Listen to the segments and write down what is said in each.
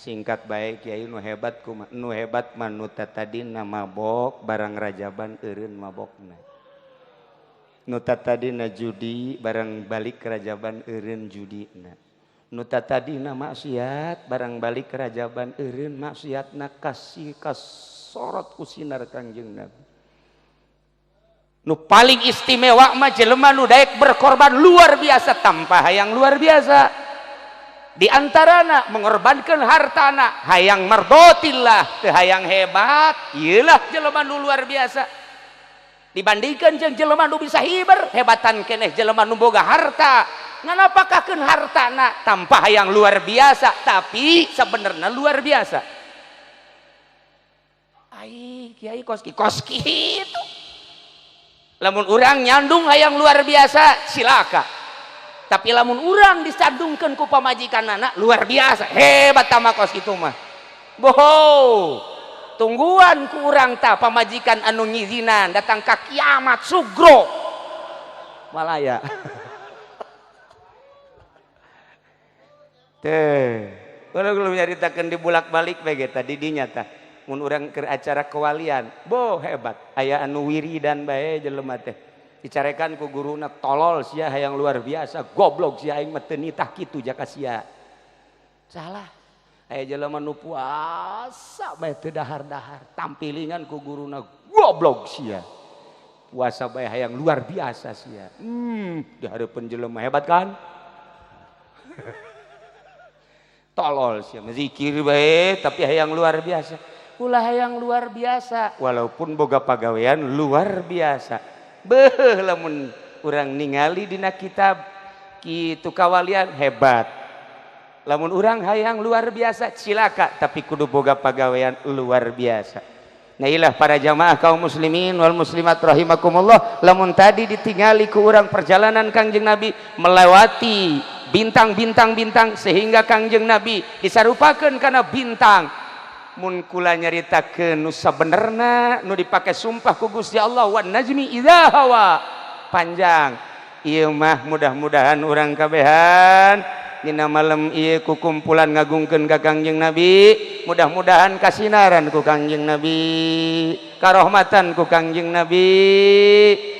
singkat baik Kiai nu hebat nu hebat manu tatadina mabok barang rajaban eureun mabokna nu tatadina judi barang balik rajaban eureun judina nu tatadina maksiat barang balik rajaban eureun maksiatna kasih kasorot ku sinar Kangjeng Nabi. Nu paling istimewa mah jelema nu daek berkorban luar biasa tanpa hayang luar biasa. Di antarana mengorbankan hartana hayang mardotillah teu hayang hebat ieulah jelema nu luar biasa dibandingkan jeung jelema nu bisa hiber hebatan keneh jelema nu boga harta nganapakakeun hartana tanpa hayang luar biasa tapi sebenarnya luar biasa. Ai kiai koski itu lamun urang nyandung hayang luar biasa silaka. Tapi lamun urang disandungkeun ku pamajikanana luar biasa hebat tamakos kitu mah. Boho. Tungguan ku urang tah pamajikan anu ngizinan datang ka kiamat sugro. Malaya. Teh. Kalau nyaritakeun dibulak-balik bae ge tadi dinya tah. Mun urang keur acara kewalian, boh hebat. Aya anu wiridan bae jelema teh. Dicarekan ku guruna tolol sia hayang luar biasa goblok sia aing mah teu nitah kitu jaka sia salah aya jelema nu puasa bae teu dahar-dahar tampilingan ku guruna goblok sia puasa bae hayang luar biasa sia di hareupeun jelema hebat kan tolol sia zikir bae tapi hayang luar biasa ulah hayang luar biasa walaupun boga pagawean luar biasa. Beuh lamun urang ningali dina kitab kitu kawalian hebat lamun urang hayang luar biasa cilaka tapi kudu boga pagawean luar biasa. Nah ilah para jamaah kaum muslimin wal muslimat rahimakumullah lamun tadi ditingali ku urang perjalanan Kangjeng Nabi melewati bintang sehingga Kangjeng Nabi disarupakeun kana bintang. Mun kula nyaritakeun nu sabenerna nu dipake sumpah ku Gusti Allah wan najmi idza hawa panjang ieu mah mudah-mudahan urang kabehan dina malam ieu ku kumpulan ngagungkeun ka Kangjeng Nabi mudah-mudahan kasinaran ku Kangjeng Nabi karahmatan ku Kangjeng Nabi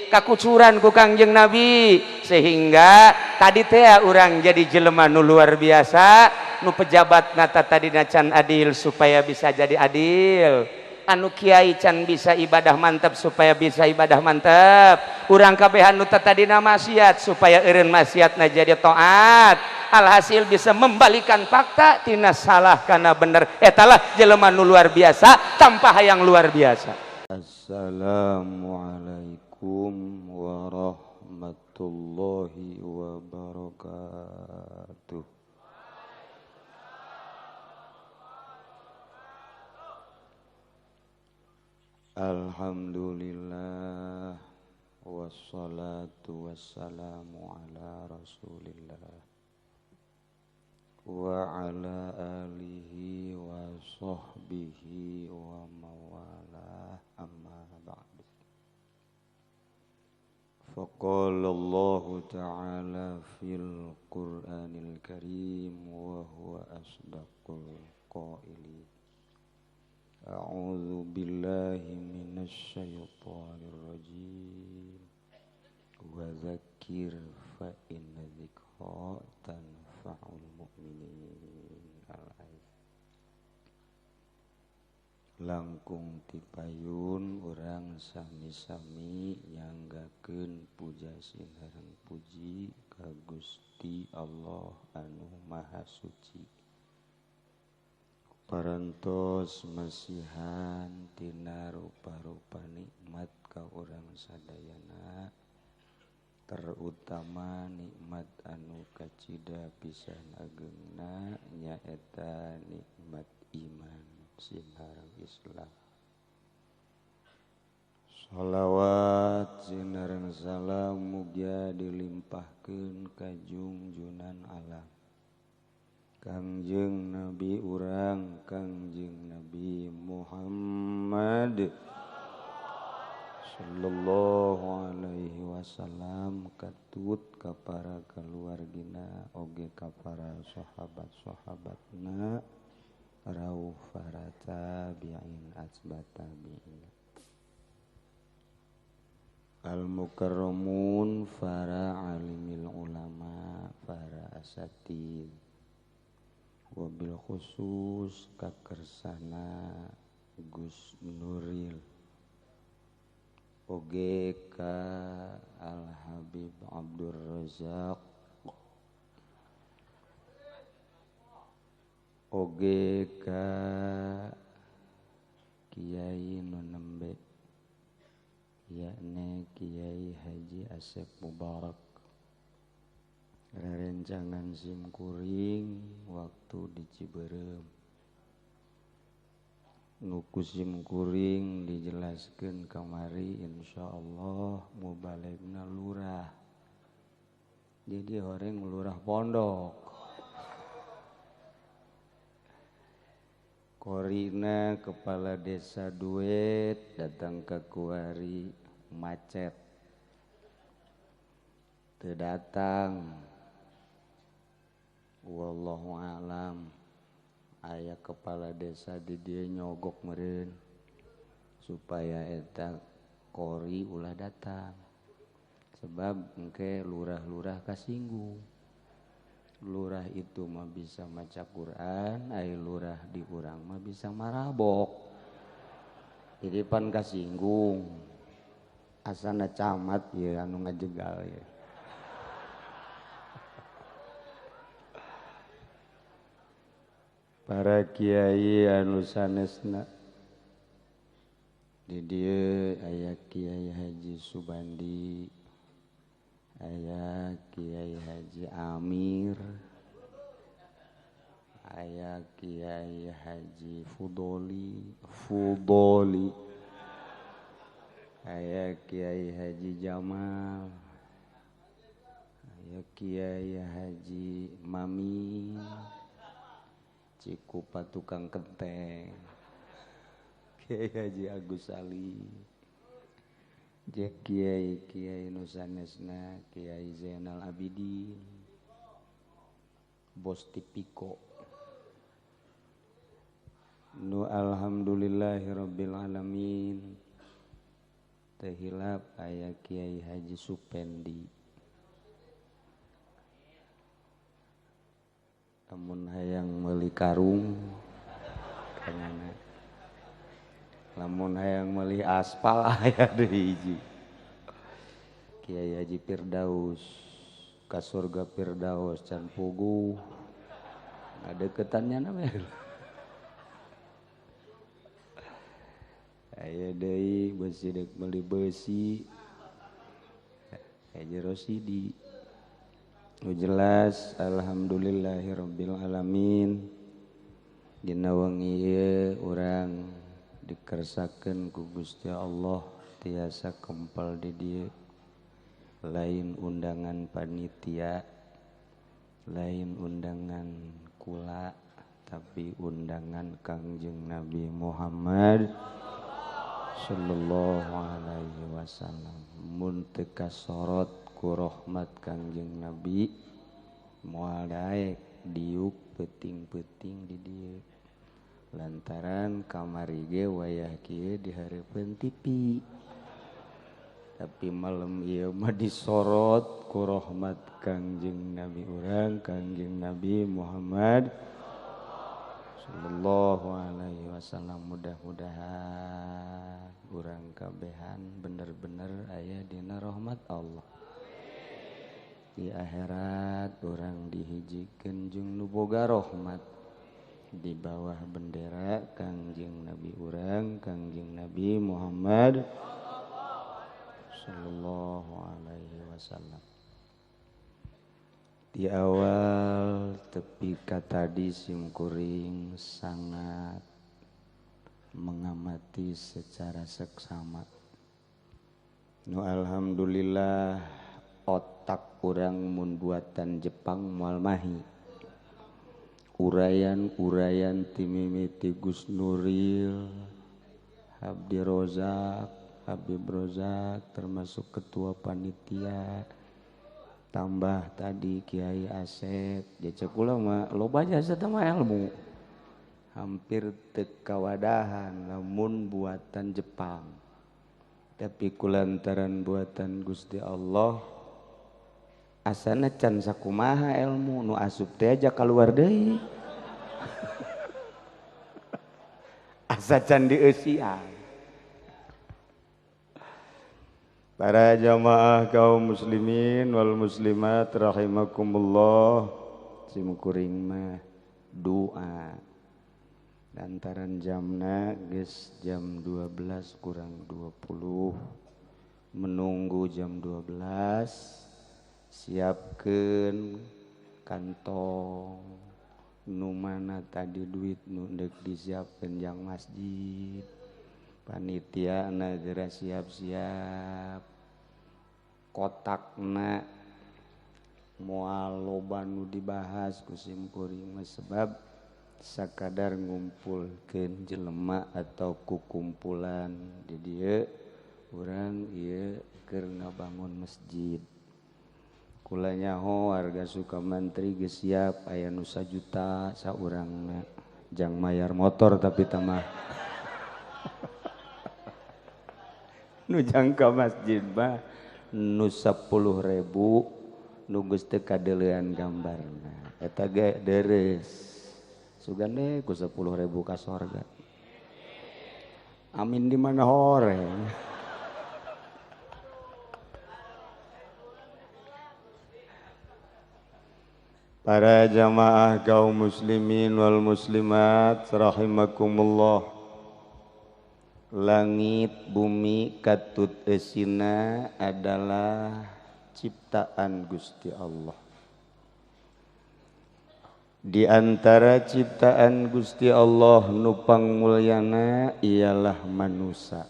kakucuran ku Kangjeng Nabi sehingga tadi teh urang jadi jelema nu luar biasa nu pejabat nata tadi can adil supaya bisa jadi adil anu kiai can bisa ibadah mantap supaya bisa ibadah mantap urang kabehan nu tadina maksiat supaya eureun maksiatna jadi taat alhasil bisa membalikan fakta tina salah kana bener etalah jelema nu luar biasa tanpa hayang luar biasa. Assalamualaikum warahmatullahi wabarakatuh. Alhamdulillah wassalatu wassalamu ala rasulillah wa ala alihi wa sahbihi wa mawalah amma ba'du faqala Allah ta'ala fil Qur'anil Karim wa huwa asdaqul qailin A'udzu billahi minasy syaithanir rajim wa dzakir fa inna dzikra tanfa'ul mu'minin al-ayat langkung tipayun urang sami-sami nyanggakeun puja sinaran puji ka Gusti Allah anu Maha Suci parantos masihan tina rupa-rupa nikmat ka urang sadayana terutama nikmat anu kacida pisan ageungna nyaeta nikmat iman sinareng Islam shalawat sinareng salam mugia dilimpahkeun ka junjunan alam Kangjeng Nabi urang Kangjeng Nabi Muhammad sallallahu alaihi wasallam katut ka para kaluargina oge ka para sahabat-sahabatna rauh para tabi'in asbat tabi'in al-mukarramun para alimil ulama para asatid wabil khusus kakersana Gus Nuril oge ka Al Habib Abdur Razak oge ka Kiai Nunembe yakni Kiai Haji Asep Mubarak rerencangan simkuring waktu di Ciberem nuku simkuring dijelaskan kamari insyaallah mubalegna lurah jadi horeng lurah pondok korina kepala desa duet datang ke kuari macet teu datang wallahu alam aya kepala desa di dieu nyogok meureun supaya eta kori ulah datang sebab engke lurah-lurah kasinggung lurah itu mah bisa maca Quran aya lurah di urang mah bisa marabok jadi pan kasinggung asana camat ya anu ngajegal ya para kiai anu sanesna di dieu aya Kiai Haji Subandi aya Kiai Haji Amir aya Kiai Haji Fudoli aya Kiai Haji Jamal aya Kiai Haji Mami Cikupa tukang kenteng Kiai Haji Agus Ali Jek Kiai nu sanesna Kiai Zainal Abidin Bos Tipiko nu alhamdulillahirabbil alamin teu hilap aya Kiai Haji Supendi lamun hayang meuli karung kanana lamun hayang meuli aspal aya deui hiji Kiai Haji Firdaus ka surga Firdaus can puguh ngadeukeutannya nama aya deui beusi deuk meuli beusi Haji Rosidi nu jelas alhamdulillahirabbil alamin dina wengi ieu urang dikersakeun ku Gusti Allah tiasa kempel di dieu lain undangan panitia lain undangan kula tapi undangan Kangjeng Nabi Muhammad sallallahu alaihi wasallam mun teu kasorot ku rahmat Kangjeng Nabi moal daek diuk peuting-peuting di dieu lantaran kamari ge wayah kieu dihareupeun TV tapi malam ieu mah disorot ku rahmat Kangjeng Nabi urang Kangjeng Nabi Muhammad sallallahu alaihi wasallam mudah-mudahan urang kabehan bener-bener aya dina rahmat Allah di akhirat urang dihijikeun jeung nu boga rahmat di bawah bendera Kangjeng Nabi urang Kangjeng Nabi Muhammad sallallahu alaihi wasallam. Di awal tepi kata di simkuring sangat mengamati secara seksama. Nu alhamdulillah otak urang mun buatan Jepang moal mahi. Urayan timimiti Gus Nuril, Habib Rozak termasuk ketua panitia. Tambah tadi Kiai Asep, jecek ulah mah loba jasa teh mah ilmu. hampir tekawadahan lamun buatan Jepang, tapi kulantaran buatan Gusti Allah asana can sakumaha ilmu nu asup teh aja keluar deui. Asa can dieusian. Para jamaah kaum muslimin wal muslimat rahimakumullah, simkuring mah doa. Lantaran jamna geus jam 12 kurang 20, menunggu jam 12 siapkeun kantong nu mana tadi duit nu deuk disiapkeun jang masjid, panitia na geura siap-siap kotakna moal loba nu dibahas ku simkuring mah sebab sakadar ngumpulkeun jelema atau kukumpulan di dieu urang ieu keur ngabangun masjid. Kula nyaho warga Sukamantri geus siap aya nu 1 juta saurangna jang mayar motor tapi tamah nu jang ka masjid mah nu 10.000 nu geus teu kadeulean gambarna eta ge deres. Sugande ku 10.000 ka sorga. Amin di mana horeng. Para jamaah kaum muslimin wal muslimat rahimakumullah. Langit bumi katut eusina adalah ciptaan Gusti Allah. Di antara ciptaan Gusti Allah nu pangmulyana ialah manusia.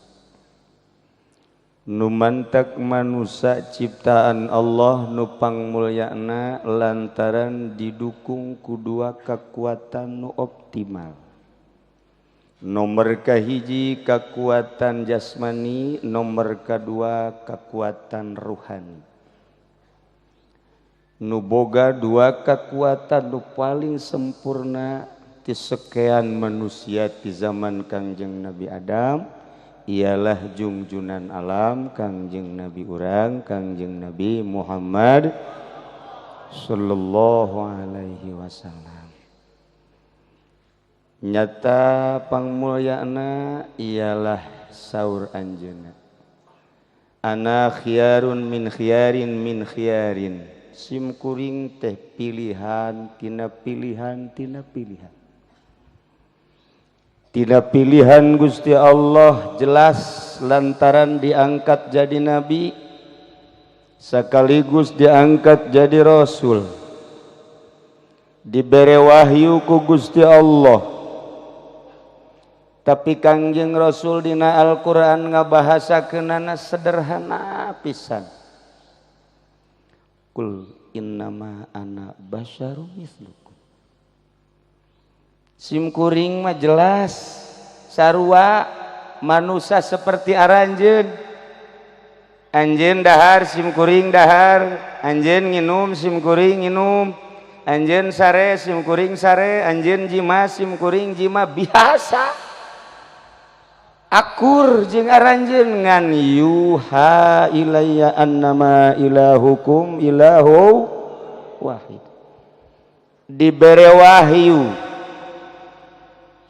Nu mantak manusia ciptaan Allah nu pangmulyana lantaran didukung ku dua kekuatan nu optimal. Nomor kahiji kekuatan jasmani, nomor kedua kekuatan ruhani. Nu boga dua kekuatan nu paling sempurna ti sekian manusia ti zaman Kangjeng Nabi Adam ialah jungjunan alam Kangjeng Nabi urang Kangjeng Nabi Muhammad sallallahu alaihi wasallam. Nyata pangmulyana ialah saur anjeunna. Ana khiyarun min khiyarin min khiyarin. Simkuring teh pilihan tina pilihan tina pilihan. Tina pilihan Gusti Allah jelas lantaran diangkat jadi nabi sekaligus diangkat jadi rasul. Dibere wahyu ku Gusti Allah. Tapi Kangjeng Rasul dina Al-Qur'an ngabahasakeunana sederhana pisan. Kul innama ana basyarum mislukum. Simkuring mah jelas sarua manusia seperti aranjeun. Anjeun dahar simkuring dahar, anjeun nginum simkuring nginum, anjeun sare simkuring sare, anjeun jima simkuring jima biasa. Akur jeung aranjeun ngan yuha ilayya annama ilahukum ilahu wahid. Dibere wahyu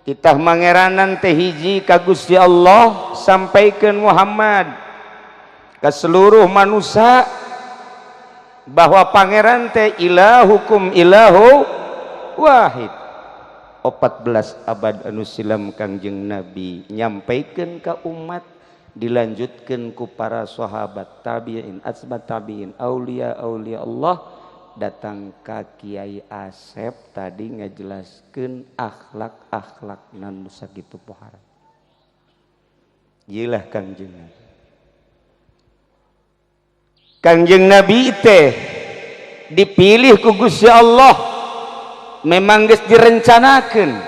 titah mangeranan teh hiji ka Gusti Allah sampaikeun Muhammad ka seluruh manusia bahwa pangeran teh ilahukum ilahu wahid. 14 abad anu silam Kangjeng Nabi nyampaikeun ka umat, dilanjutkeun ku para sahabat tabi'in, asbat tabi'in, aulia Allah, datang ka Kiai Asep tadi ngajelaskeun akhlak nan sakitu pohara. Ieulah Kangjeng Nabi. Kangjeng Nabi teh dipilih ku Gusti Allah. Memang geus direncanakeun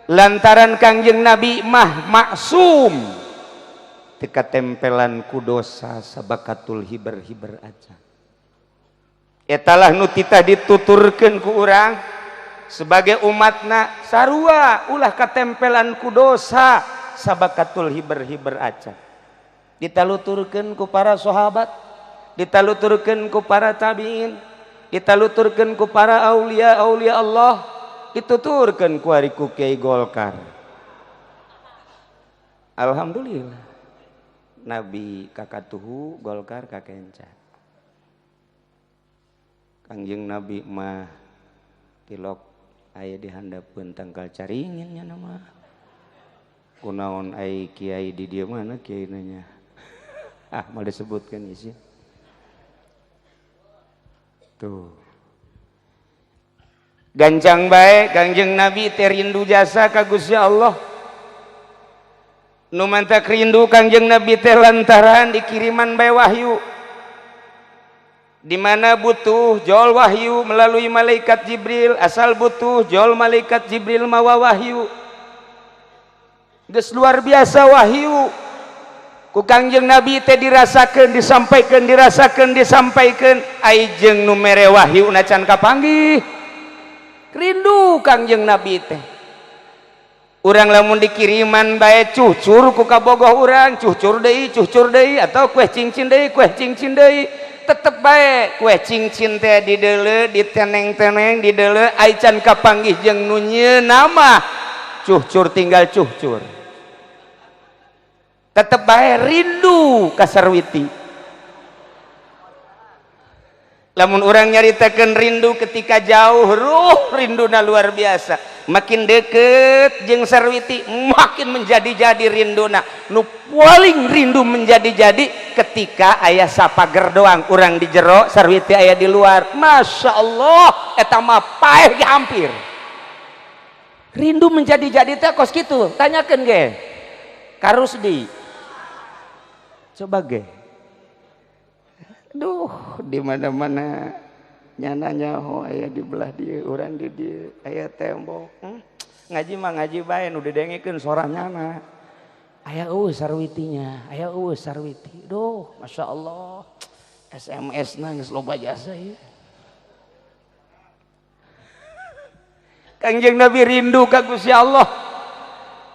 lantaran Kangjeng Nabi mah maksum teu katempelan ku dosa sabakatul hiber-hiber aja. Etalah nu titah dituturkeun ku urang sebagai umatna sarua ulah katempelan ku dosa sabakatul hiber-hiber acan. Ditaluturkeun ku para sahabat, ditaluturkeun ku para tabiin, ditaluturkeun ku para aulia Allah, dituturkeun ku ari ku Kiai Golkar. Alhamdulillah. Nabi kakatuhu Golkar kakencan. Kangjeng Nabi mah tilok aya di handapeun tangkal caringin nya nama. Kunaon ai kiai di dieu mana kiai nanya. Mau disebutkan isi. Tuh. Gancang bae Kangjeng Nabi teh rindu jasa ka Gusti Allah. Nu mantak rindu Kangjeng Nabi teh lantaran dikiriman bae wahyu. Di mana butuh jol wahyu melalui malaikat Jibril, asal butuh jol malaikat Jibril mawa wahyu. Geus luar biasa wahyu. Ku Kangjeng Nabi teh dirasakeun, disampaikan ai jeung nu mere wahyuna can kapanggih. Rindu Kangjeng Nabi teh. Urang lamun dikiriman bae cucur ku kabogoh urang, cucur deui atau kue cincin deui, tetep bae kue cincin teh dideuleu, diteneng-teneng, dideuleu ai can kapanggih jeung nu nyieuna mah cucur tinggal cucur. Tetep bae rindu ka sarwiti. Lamun urang nyaritakeun rindu ketika jauh, rinduna luar biasa. Makin deket jeung sarwiti makin menjadi-jadi rinduna. Nu paling rindu menjadi-jadi ketika aya sapager doang urang di jero, sarwiti aya di luar. Masya Allah, eta mah paeh ge hampir. Rindu menjadi-jadi teh kos kitu. Tanyakeun ge. Ka Rusdi. Coba ge. Duh, di mana-mana nyananya ho aya di belah dia, urang di dia, aya tembok. Ngaji mah ngaji bae nu didengikeun soranyana. Aya sarwitinya, aya sarwiti. Duh, Masya Allah. SMS-na geus loba jasa ieu. Kangjeng Nabi rindu ka Gusti Allah.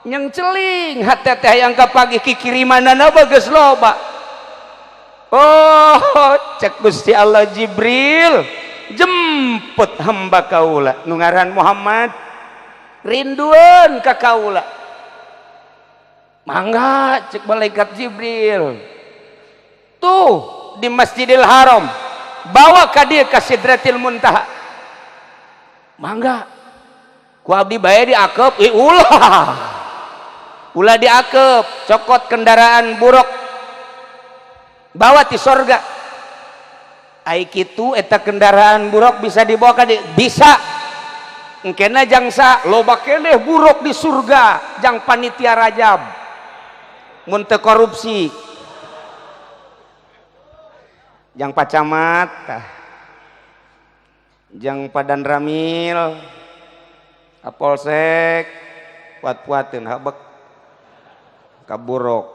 Yang celing hate teh hayang kapagih kikirimanana geus loba. Oh, cek Gusti Allah Jibril jemput hamba kaula nu ngaran Muhammad, rinduan ka kaula. Mangga cek malaikat Jibril. Tuh di Masjidil Haram, bawa ka dieu ka Sidratil Muntaha. Mangga. Ku abdi bae diakep, ulah diakep, cokot kendaraan buruk bawa ti sorga. Ai kitu eta kendaraan buruk bisa dibawa ka bisa. Engkena jangsa loba keneh buruk di surga, jang panitia Rajab. Mun teu korupsi. Jang pacamat tah. Jang padan ramil. Kapolsek puat-puateun habek ka buruk.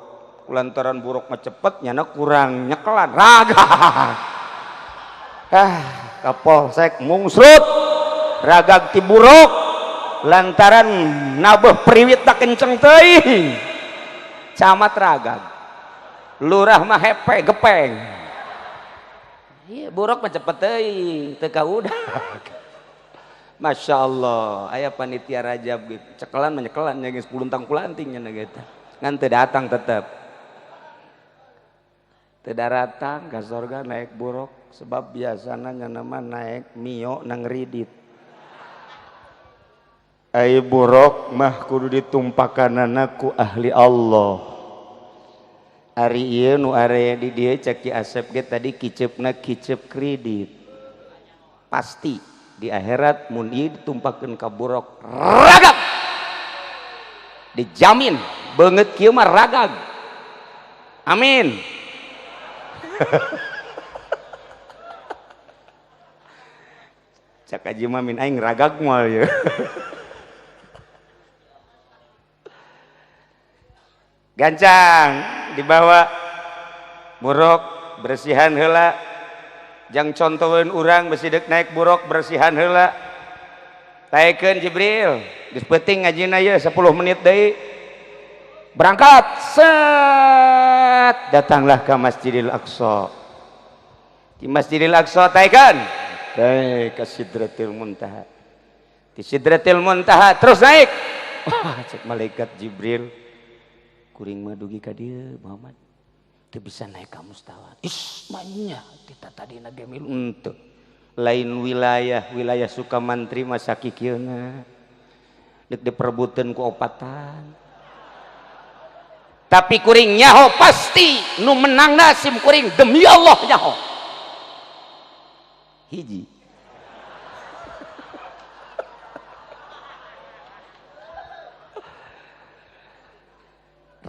Lantaran buruk mah cepet nyana kurang nyekelan raga. Kapolsek mungsrut ragag ti buruk lantaran nabeuh priwit tak kenceng teuing. Camat ragag. Lurah mah hepe gepeng. Ieu buruk mah cepet teuing teu kaudag. Masya Allah, aya panitia Rajab gitu. Cekelan menyekelan nya geus puluntang kulanting nya gitu. Ngan teu datang tetep. Teu datang ka sorga naik buruk sebab biasana nya nama naik mio nang ridit. Ai buruk mah kudu ditumpakanana ku ahli Allah. Ari ieu nu area di dieu cek Ki Asep ge tadi kiceupna kiceup kredit. Pasti di akhirat mun ieu ditumpakeun ka buruk ragag. Dijamin beungeut kieu mah ragag. Amin. Cak Haji Mamin aing ragag moal ye. Gancang dibawa buruk bersihan heula. Jang contoheun urang besi deuk naik buruk bersihan heula. taekeun Jibril geus peuting ngajina ye 10 menit deui berangkat set datanglah ke Masjidil Aqsa. Di Masjidil Aqsa taekeun ke Sidratil Muntaha. Di Sidratil Muntaha terus naik. Wah, cek malaikat Jibril. Kuring mah dugi ka dieu Muhammad. Teu bisa naik ka mustawa. Ismanya kita tadi nage milu henteu. Lain wilayah Sukamantri masa kikieuna. Dek diperebutkeun ku opatan. Tapi kuring nyaho pasti nu menang nasim kuring demi Allah nyaho. Hiji.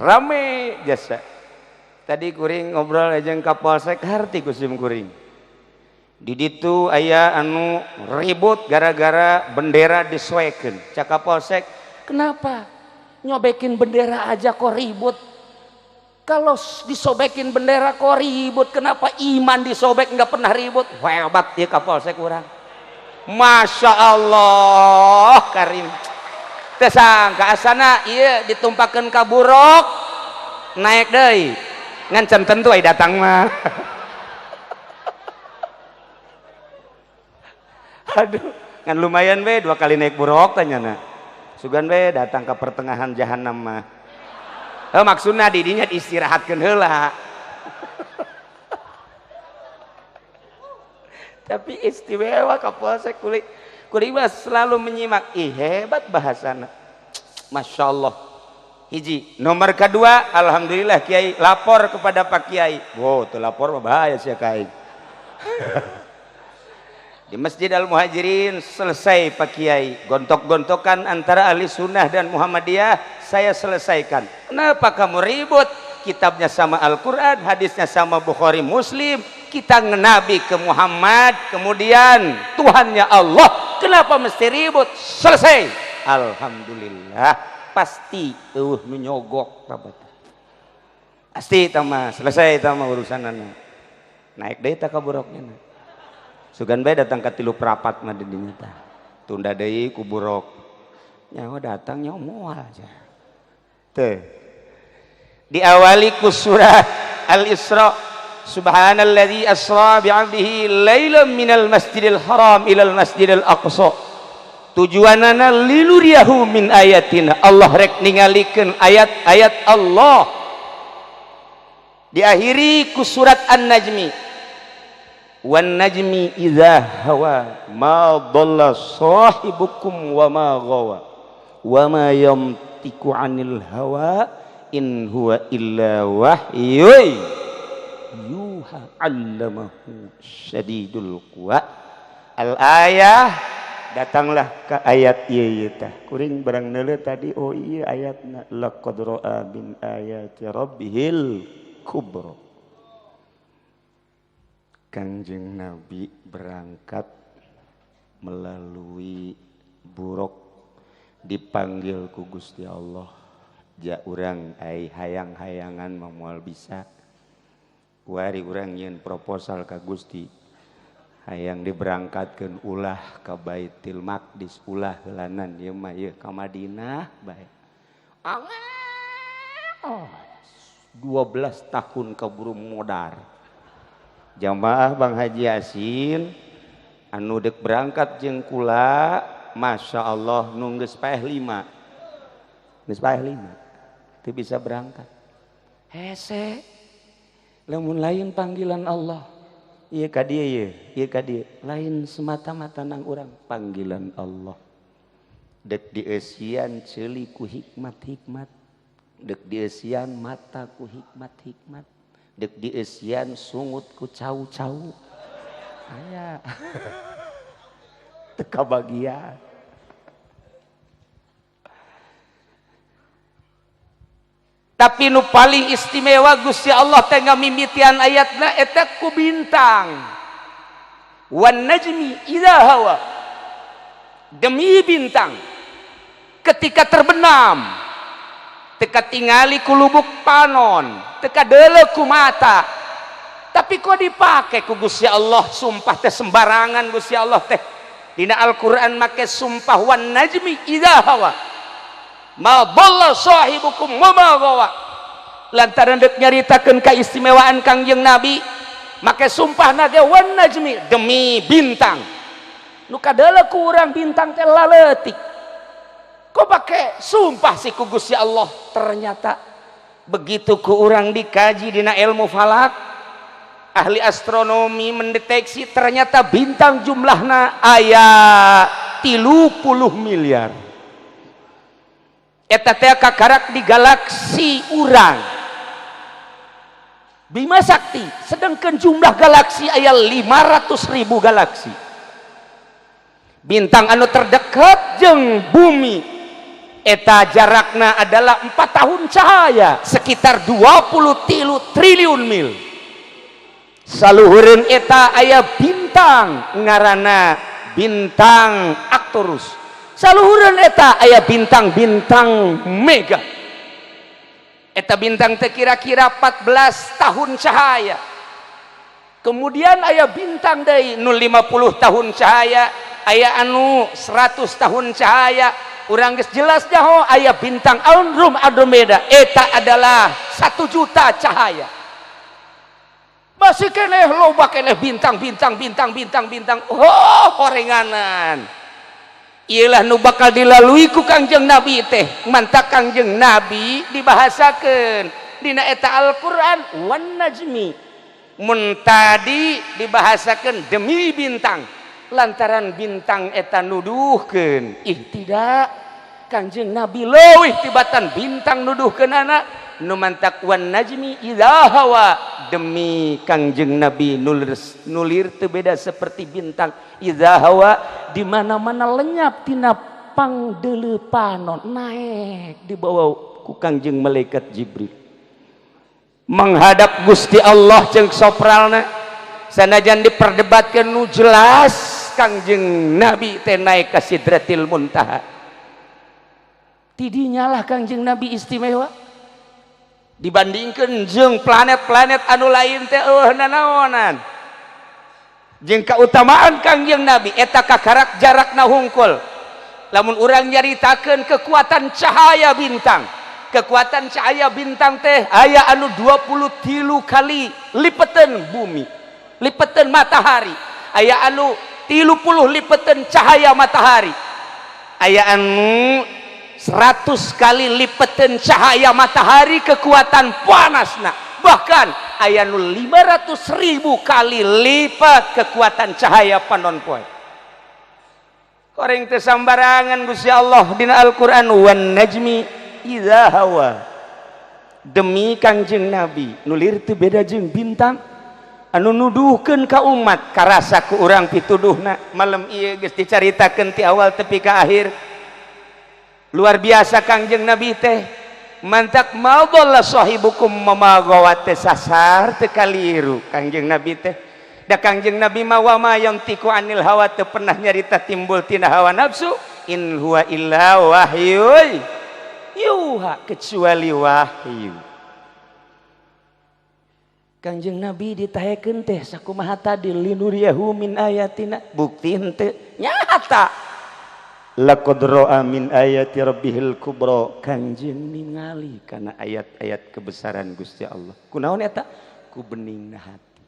Rame jasa. Tadi kuring ngobrol jeung Kapolsek harti ku sim kuring. Di ditu aya anu ribut gara-gara bendera disoekeun. Cak Kapolsek, "Kenapa? Nyobekin bendera aja kok ribut? Kalau disobekin bendera kok ribut, kenapa iman disobek nggak pernah ribut?" Hebat ya Kapolsek urang. Masya Allah Karim. Tesangka asana iya ditumpakeun ka buruk naik deui. Ngan can tentu ai datang mah. Aduh, ngan lumayan we 2 kali naik buruk tanyana. Sugan we datang ke pertengahan jahanam mah. Maksudna di dinya istirahatkeun heula. Tapi istimewa Kapolsek kuring mah selalu menyimak. Ih hebat bahasana. Masya Allah. Hiji. Nomor kedua, alhamdulillah Kiai lapor kepada Pak Kiai. Wow, tuh lapor mah bahaya sih Kiai. Di Masjid Al-Muhajirin selesai Pak Kiai. Gontok-gontokan antara ahli sunnah dan Muhammadiyah saya selesaikan. Kenapa kamu ribut? Kitabnya sama Al-Quran, hadisnya sama Bukhari Muslim. Kita ngenabi ke Muhammad, kemudian Tuhannya Allah. Kenapa mesti ribut? Selesai. Alhamdulillah. Pasti nu nyogok pasti tama selesai tama urusanana. Naik deui ta ka buroknya. Sugan bae datang ka 3 perapat mah di dinya tah. Tunda deui ku burok. Nyaho datang nyaho moal aja. Teu. Diawali ku surah Al-Isra. Subhanalladzi asra bi'abdihi lailan minal masjidil haram ilal masjidil aqsa. Tujuanana liluriyahu min ayatina. Allah rek ningalikeun ayat-ayat Allah. Diakhiri ku surat An-Najmi. Wan najmi idza hawa ma dhalla sahibukum wa ma ghawa wa ma yamtiku 'anil hawa in huwa illa wahyu yuha 'allamahu syadidul quwa. Al-ayah datanglah ke ayat ieu tah. Kuring barang neuleuh tadi oh iya ayatna laqad ra'a min ayati rabbihil kubra. Kanjeng Nabi berangkat melalui buruk dipanggil ku Gusti Allah. Ja urang ai hayang-hayangan moal bisa. Kuari urang nyeun proposal ka Gusti. Hayang diberangkatkeun ulah ka Baitul Maqdis ulah heulanan ieu mah ieu ka Madinah bae. 12 tahun kaburu modar. Jamaah Bang Haji Yasin anu dek berangkat jeung kula Masya Allah nu geus paeh 5. Geus paeh 5. Teu bisa berangkat. Hese. Lamun lain panggilan Allah. Iya ka dieu ieu ka dieu lain semata-mata nang urang panggilan Allah. Dek dieusian ceuli ku hikmat-hikmat, dek dieusian mata ku hikmat-hikmat, dek dieusian sungut ku cau-cau. Aya teu kabagian. Tapi nu paling istimewa Gusti Allah teh ngamimitian ayatna eta ku bintang. Wan najmi idza hawa. Demi bintang ketika terbenam teka tingali ku lubuk panon, teka deuleu ku mata. Tapi kok dipake ku Gusti Allah, sumpah teh sembarangan Gusti Allah teh. Dina Al-Qur'an make sumpah wan najmi idza hawa ma dhalla sahibukum wa ma ghawa. Lantaran deuk nyaritakeun kaistimewaan Kangjeng Nabi make sumpah na ge wan najmi demi bintang nu kadala ku urang bintang teh laletik kok pake sumpah si ku Gusti Allah. Ternyata begitu ku urang dikaji dina ilmu falak, ahli astronomi mendeteksi ternyata bintang jumlahna aya 30 miliar. Eta teh kakarak di galaksi urang Bima Sakti, sedangkan jumlah galaksi aya 500.000 galaksi. Bintang anu terdekat jeung bumi eta jarakna adalah 4 tahun cahaya, sekitar 23 triliun mil. Saluhureun eta aya bintang ngaranna bintang Arcturus. Saluhureun eta aya bintang-bintang mega. Eta bintang teh kira-kira 14 tahun cahaya. Kemudian aya bintang deui nu 50 tahun cahaya, aya anu 100 tahun cahaya. Urang geus jelas nyaho aya bintang Andromeda, eta adalah 1 juta cahaya. Masih keneh loba keneh bintang. Oh, horenganan. Ialah nu bakal dilalui ku Kangjeng Nabi teh. Mantap Kangjeng Nabi dibahasakeun dina eta Al-Qur'an wan najmi. Mun tadi dibahasakeun demi bintang. Lantaran bintang eta nuduhkeun. Tidak. Kangjeng Nabi leuwih tibatan bintang nuduhkeun anak. Nu mantak wan najmi idza hawa demi Kangjeng Nabi nulir teu beda seperti bintang idza hawa di mana-mana lenyap tina pangdeleupanon naik dibawa ku Kangjeng malaikat Jibril menghadap Gusti Allah jeung sopralna. Sanajan diperdebatkeun nu jelas Kangjeng Nabi teh naik ka Sidratil Muntaha. Tidinya lah Kangjeng Nabi istimewa dibandingkan jeung planet-planet anu lain teh nanaonan. Jeung kautamaan Kangjeng Nabi eta kakarak jarakna hungkul. Lamun urang nyaritakeun kekuatan cahaya bintang, kekuatan cahaya bintang teh aya anu 23 kali lipeteun bumi, lipeteun matahari. Aya anu 30 lipeteun cahaya matahari. Aya anu 100 kali lipeteun cahaya matahari kekuatan panasna. Bahkan aya nu 500.000 kali lipat kekuatan cahaya panon poe. Koreng teu sambarangan Gusti Allah dina Al-Qur'an wan najmi idza hawa. Demi Kangjeng Nabi nulir teu beda jeung bintang anu nuduhkeun ka umat karasa ku urang pituduhna. Malam ieu geus dicaritakeun ti awal tepi ka akhir. Luar biasa Kangjeng Nabi teh mantak madalla sahibukum mamagawat teh sasar teu kaliru Kangjeng Nabi teh. Da Kangjeng Nabi mah wa ma yantiqu anil hawa teu pernah nyarita timbul tina hawa nafsu, in huwa illa wahyu yuha, kecuali wahyu. Kangjeng Nabi ditahekeun teh sakumaha tadi linuriyahu min ayatina, bukti henteu nyata. Laqad ra'a min ayati rabbihil kubra. Kanjeng ningali kana ayat-ayat kebesaran Gusti Allah. Kunaon eta? Ku beningna hati.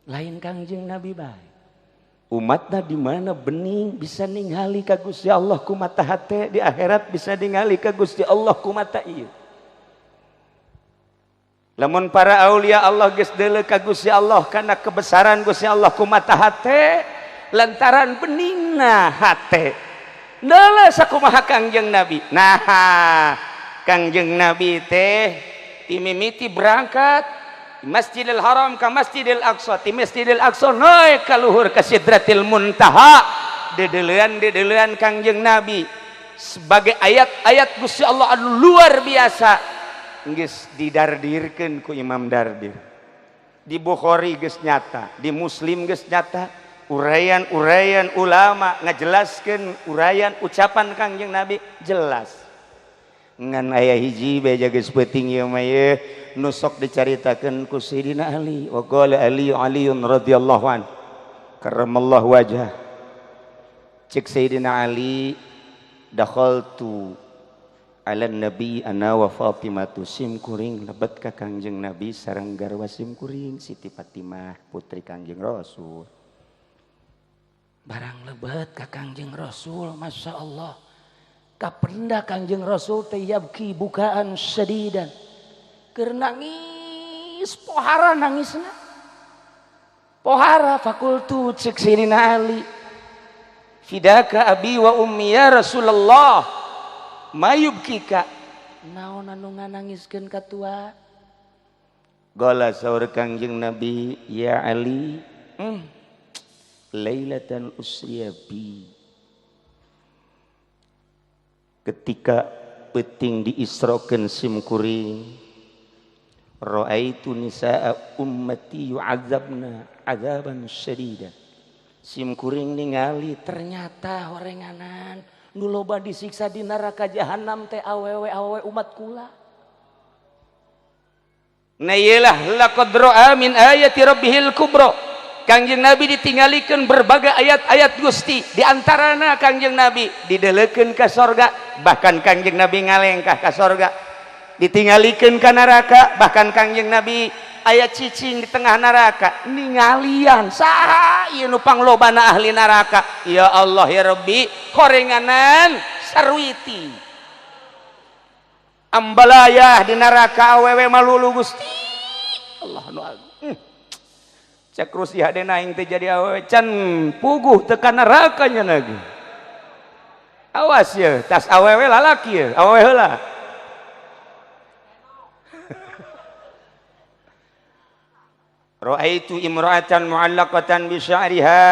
Lain Kanjeng Nabi bae. Umatna di mana bening bisa ningali ka Gusti Allah ku mata hate, di akhirat bisa ningali ka Gusti Allah ku mata ieu. Lamun para aulia Allah geus deuleu ka Gusti Allah kana kebesaran Gusti Allah ku mata hate lantaran beningna hate. Nala sakumaha Kangjeng Nabi. Nah, Kangjeng Nabi teh timimiti berangkat Masjidil Haram ka Masjidil Aqsa, ti Masjidil Aqsa naik ka luhur ka Sidratil Muntaha. Dedeleuan Kangjeng Nabi sebagai ayat-ayat Gusti Allah anu luar biasa geus didardirkeun ku Imam Dardir. Di Bukhari geus nyata, di Muslim geus nyata. Uraian ulama ngajelaskeun uraian ucapan Kangjeng Nabi jelas. Ngan aya hiji beja geus peuting ieu mah ye nu sok dicaritakeun ku Sayyidina Ali. Wa qala Aliun radhiyallahu an karramallahu wajhah. Cek Sayyidina Ali, dakhaltu ala nabi ana wa Fatimatu simkuring lebat ka Kangjeng Nabi sareng garwa simkuring Siti Fatimah putri Kangjeng Rasul. Barang lebat ka Kangjeng Rasul, Masya Allah. Kapenda Kangjeng Rasul teh yabki bukaan sadidan. Keur nangis, pohara nangisna. Pohara fakultu cek Sayyidina Ali. Fidaka abi wa ummi ya Rasulullah. Mayubkika. Naon anu nganangiskeun ka tua? Qala saur Kangjeng Nabi, ya Ali, lailatan usriya bi. Ketika peuting diisrokeun simkuring, ra'aitu nisaa ummati yu'adzabna adzaban syadida. Simkuring ningali ternyata horenganan nu loba disiksa di neraka jahanam teh awewe umat kula. Na iyalah laqad ra'a min ayati rabbihil kubra. Kangjeng Nabi ditinggalikeun berbagai ayat-ayat Gusti, di antarana Kangjeng Nabi didelekeun ka sorga, bahkan Kangjeng Nabi ngalengkah ka sorga. Ditinggalikeun ka neraka, bahkan Kangjeng Nabi aya cicing di tengah neraka, ningalian saha ieu nu panglobana ahli neraka. Ya Allah ya Rabbi, horenganan sarwiti ambalayah di neraka awewe malulu Gusti. Allah nu agung. Cek rusiah deh naing teh jadi awewe can puguh tekan nerakanya lagi. Awas ya, tas awewe lalaki ya, awewe heula. Ra'aitu imra'atan mu'allaqatan bi sya'riha.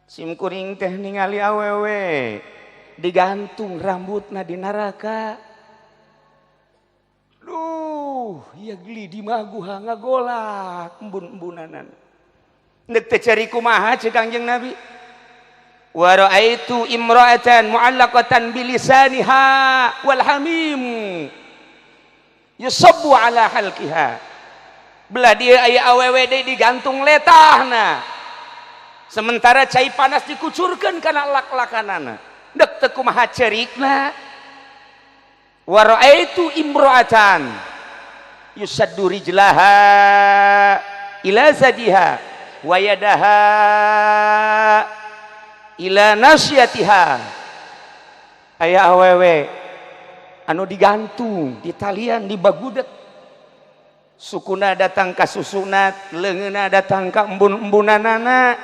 Simkuring teh ningali awewe digantung rambutna di neraka. Ya geli di maguha ngagolak embun-embunanan. Nek teu cari kumaha cek Kangjeng Nabi. Wa ra'aitu imra'atan mu'allaqatan bilisaniha wal hamim yusabbu ala halqiha. Belah dia aya awewe deui digantung letahna. Sementara cai panas dikucurkeun kana lak-lakanana. Nek teu kumaha cerikna. Wa ra'aitu imra'atan yusaddu rijlaha ila zadiha wa yadaha ila nasyatiha. Aya awewe anu digantung di talian di bagudet, sukuna datang ka susunat, leungeunna datang ka embun-embunanana.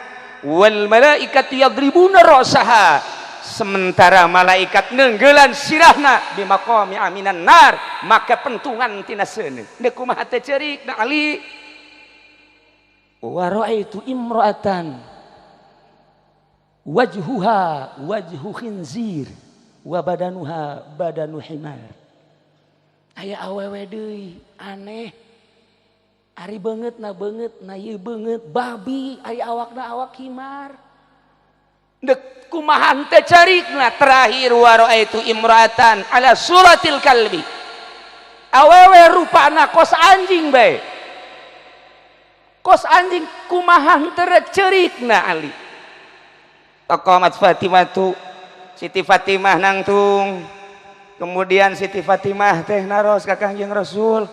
Wal malaikatu yadribuna ra'saha, sementara malaikat nenggeulan sirahna bi maqami aminan nar, maka pentungan tina seuneu. Deuk kumaha teh ceurik na Ali. Wa ra'aitu imra'atan wajhuha wajhu khinzir wa badanuha badanu himar. Aya awewe deui aneh. Ari beungeut na ieu beungeut babi, aya awakna awak himar. Dek kumahan teh carikna terakhir wa ra'aitu imra'atan ala suratil kalbi. Awewe rupana kos anjing bae. Kos anjing kumahan teh carikna Ali. Taqamat Fatimatu, Siti Fatimah nangtung. Kemudian Siti Fatimah teh naros ka Kangjeng Rasul.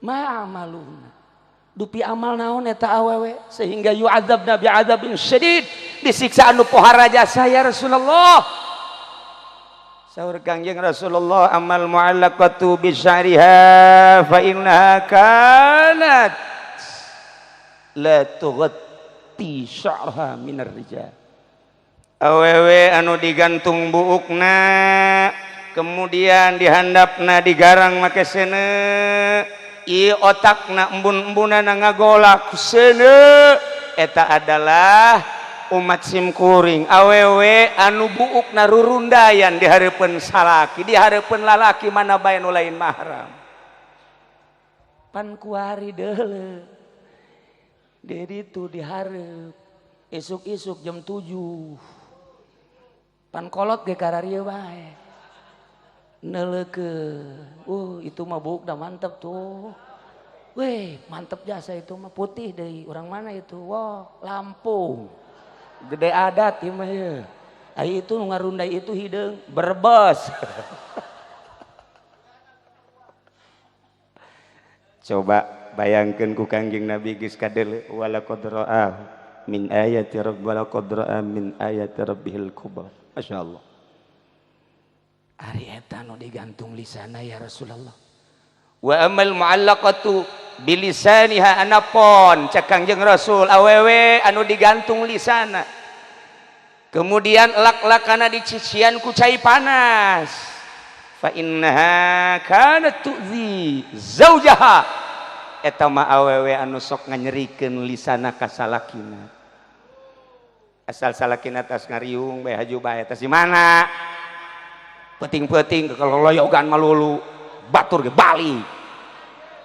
Ma'amaluna. Dupi amal naon eta awewe sehingga yu'adzabna bi'adzabin syadid, disiksa anu pohara jasa ya Rasulullah. Saur Kangjeng Rasulullah, amal mu'allaqatu bi sya'riha fa innaha kanat la tughatti sya'raha minar rijal. Awewe anu digantung buukna kemudian dihandapna digarang make seuneu, ieu otakna embun-embunana ngagolak seuneu, eta adalah umat simkuring awewe anu buukna rurundayan di hareupeun salaki, di hareupeun lalaki mana bae nu lain mahram. Pan kuari deuleu di ditu di hareup isuk-isuk jam 7 pan kolot ge kararieu bae neuleukeun. Itu mah buukna mantep tuh. Weh, mantep jasa itu mah putih deh. Orang mana itu? Wah, Lampung. Gede adat ya mah ya. Ai itu ngarundai itu hideung Brebes. Coba bayangkan ku Kangjeng Nabi geus kadele wala qadra'ah min ayati wala qadra'ah min ayati rabbihil kubra. Masyaallah. Ari eta nu digantung lisana ya Rasulullah. Wa amal muallaqatu bilisaniha anapon cak Kangjeng Rasul awewe anu digantung lisana. Kemudian lak-lakana dicician ku cai panas. Fa innaha kanat tu'zi zaujaha. Eta mah awewe anu sok nganyerikeun lisana ka salakina. Asal salakina tas ngariung bae haju bae tas di mana? Peting-peting kalau loyogan malulu batur ge Bali.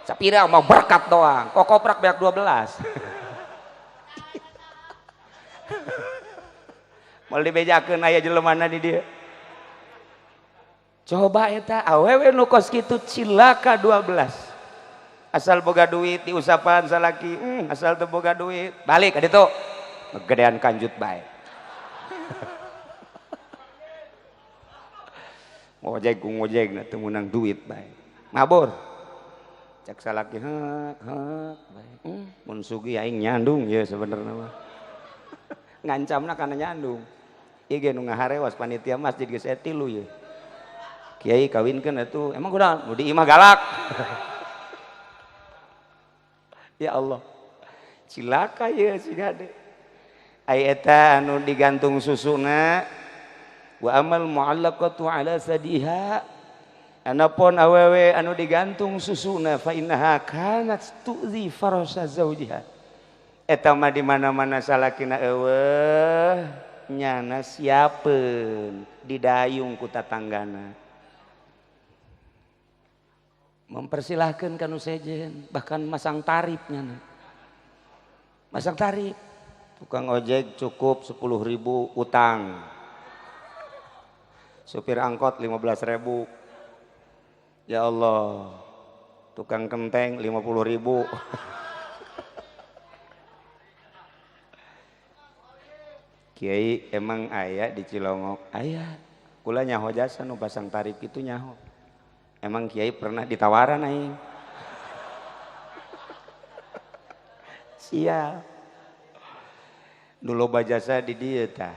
Sapira mau berkat doang. Kok koprak beak 12. Mal dibejakeun aya jelemana di dieu. Coba eta awewe nu kos kitu cilaka 12. Asal boga duit diusapan salaki, asal teu boga duit balik ka ditu. Gedean kanjut bae. Ngojek ku ngojek na teu meunang duit bae. Mabur. Cek salaki hek bae. Mun sugih aing nyandung ye sebenarnya mah. Ngancamna kana nyandung. Ieu ge nu ngaharewas panitia masjid geus etilu ye. Kiai kawinkeun atuh emang kunaon? Nu di imah galak. Ya Allah. Cilaka ye si gade. Ai eta anu digantung susuna wa amal muallaqatu ala sadiha anapun awewe anu digantung susuna fa innaha kanat tu'zi farasa zaujiha eta mah di mana-mana salakina eueuh nyana siapeun didayung ku tatanggana mempersilahkeun kanu sejen bahkan masang tarif nyana masang tarif tukang ojek cukup 10.000 utang supir angkot 15.000. Ya Allah, tukang kenteng 50.000. Kiai emang aya di Cilongok? Aya. Kula nyaho jasa nu pasang tarif itu nyaho. Emang Kiai pernah ditawaran aing? Siap. Dulu bajasa di dieu tah.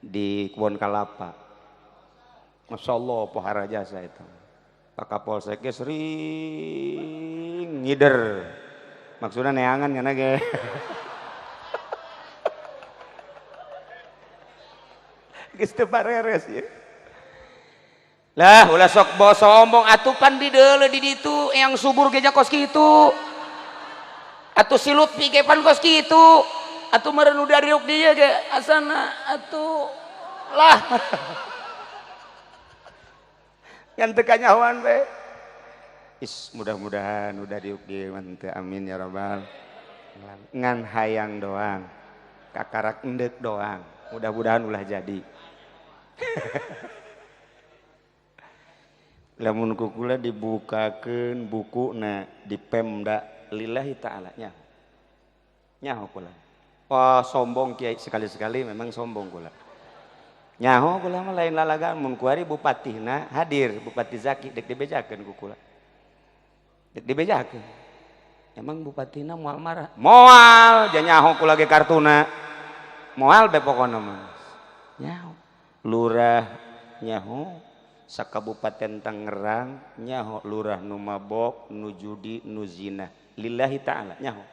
Di Kebon Kalapa. Masya Allah pohara jasa itu Pak Kapolseknya sering ngider maksudnya neangan karena ge geus teu pareres ya lah ulah sok bawa sombong atuh pan di deule di ditu yang subur geja kos kitu atuh silut pike pan kos kitu atuh meureun nu dariuk dieu ge asana atuh lah yang tekanyawan be mudah-mudahan udah diuki manteu amin ya rabbal ngan hayang doang kakarak endek doang mudah-mudahan ulah jadi lamun kukula dibukakeun bukuna di Pemda lillahi ta'ala nyaho kula wah sombong Kiai sekali-sekali memang sombong kula nyaho kula mah lain lalagan mun kuari bupatina hadir Bupati Zaki dek dibejakeun ku kula dek dibejakeun emang bupatina moal marah moal ja nyaho kula ge kartuna moal be pokona mah nyaho lurah nyaho sakabupaten Tangerang nyaho lurah nu mabok nu judi nu zina lillahi ta'ala nyaho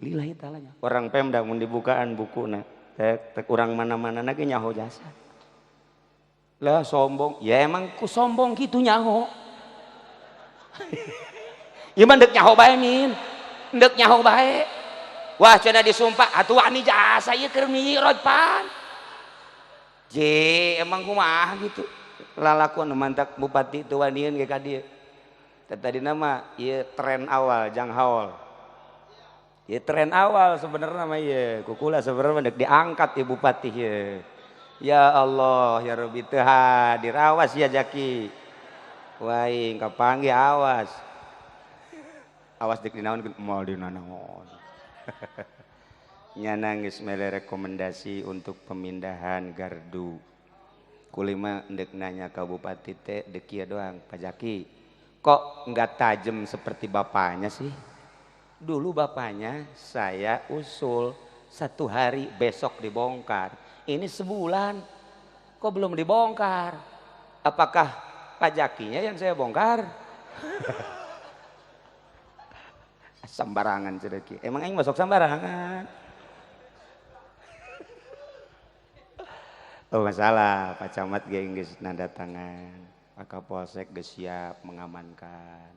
lillahi ta'ala nyaho orang Pemda mun dibukaan bukuna tek urang mana-mana lagi nyaho jasa lah sombong ya emang ku sombong gitu nyaho ya mah dek nyaho bae min dek nyaho bae wah cenah disumpah atuh ani jasa ieu keur miroj pan je emang kumaha gitu lalakuan mantak bupati teu wanian ge ka dieu tadina mah ieu tren awal jang haul ya tren awal sebenarnya mah ya kukula sebenarnya dek diangkat ya bupati ya Allah ya Rabbi teu hadir awas ya Jaki waing kapanggih awas awas dik dinaon moal dinaon. Nya nangis mere rekomendasi untuk pemindahan gardu. Kulima ndek nanya ka bupati teh dek ieu doang, Pak Jaki. Kok enggak tajam seperti bapaknya sih? Dulu bapaknya saya usul 1 hari besok dibongkar. Ini sebulan kok belum dibongkar. Apakah Pak Jakinya yang saya bongkar? Sembarangan cedeki. Emang aing masuk sembarangan. Oh masalah, Pak Camat ge geus nanda tangan. Pak Kapolsek geus siap mengamankan.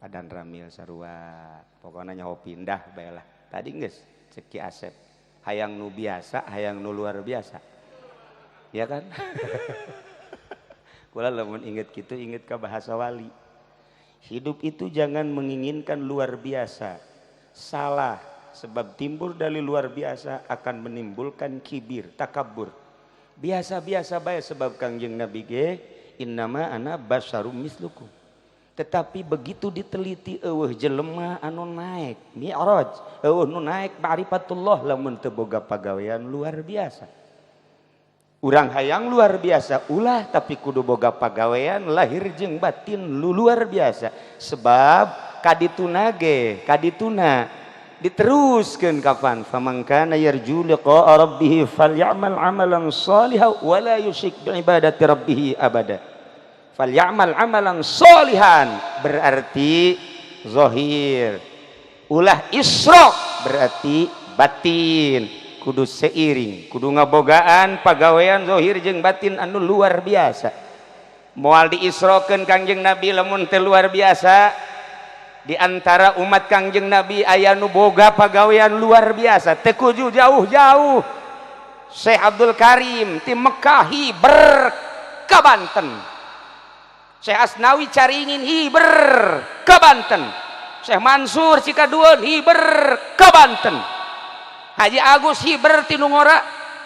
Pak Dan Ramil sarua. Pokoknya nyaho pindah bae lah. Tadi geus cek Ki Asep. Hayang nu biasa, hayang nu luar biasa. Ya kan? Kula lamun inget kitu inget ka bahasa wali. Hidup itu jangan menginginkan luar biasa. Salah, sebab timbul dari luar biasa akan menimbulkan kibir, takabur. Biasa-biasa bae sebab Kangjeng Nabi ge innama ana basyarum mislukum. Tetapi begitu diteliti eueuh jelema anu naik mi'raj, eueuh nu naik ma'rifatullah lamun teu boga pagawean luar biasa. Urang hayang luar biasa ulah tapi kudu boga pagawean lahir jeung batin luar biasa. Sebab kadituna ge kadituna diteruskeun kapan famangkana yarju liqa'a rabbih falyamal amalan shalihan wa la yusyrik bi ibadati rabbih abada. Falyamal amalan shalihan berarti zahir. Ulah isyrok berarti batin. Kudu seiring, kudu ngabogaan pagawean zahir jeung batin anu luar biasa. Moal diisrokeun Kangjeng Nabi lamun teu luar biasa. Di antara umat Kangjeng Nabi aya nu boga pagawean luar biasa teu kudu jauh-jauh. Syekh Abdul Karim ti Mekah Hiber ka Banten. Syekh Asnawi Caringin Hiber ka Banten. Syekh Mansur Cikadueun Hiber ka Banten. Haji Agus Hiber ti nu Ngora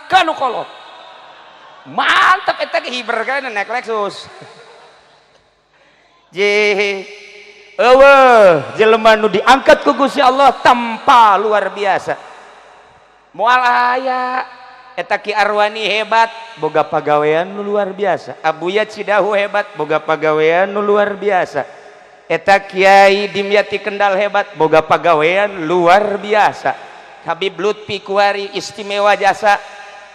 ka nu Kolot. Mantap eta ge Hiber kana naik Lexus. Jelema nu diangkat ku Gusti Allah tanpa luar biasa. Moal aya eta Ki Arwani hebat boga pagawean nu luar biasa. Abuya Cidahu hebat boga pagawean nu luar biasa. Eta Kiai Dimyati Kendal hebat boga pagawean luar biasa. Habib Lutfi Kuari istimewa jasa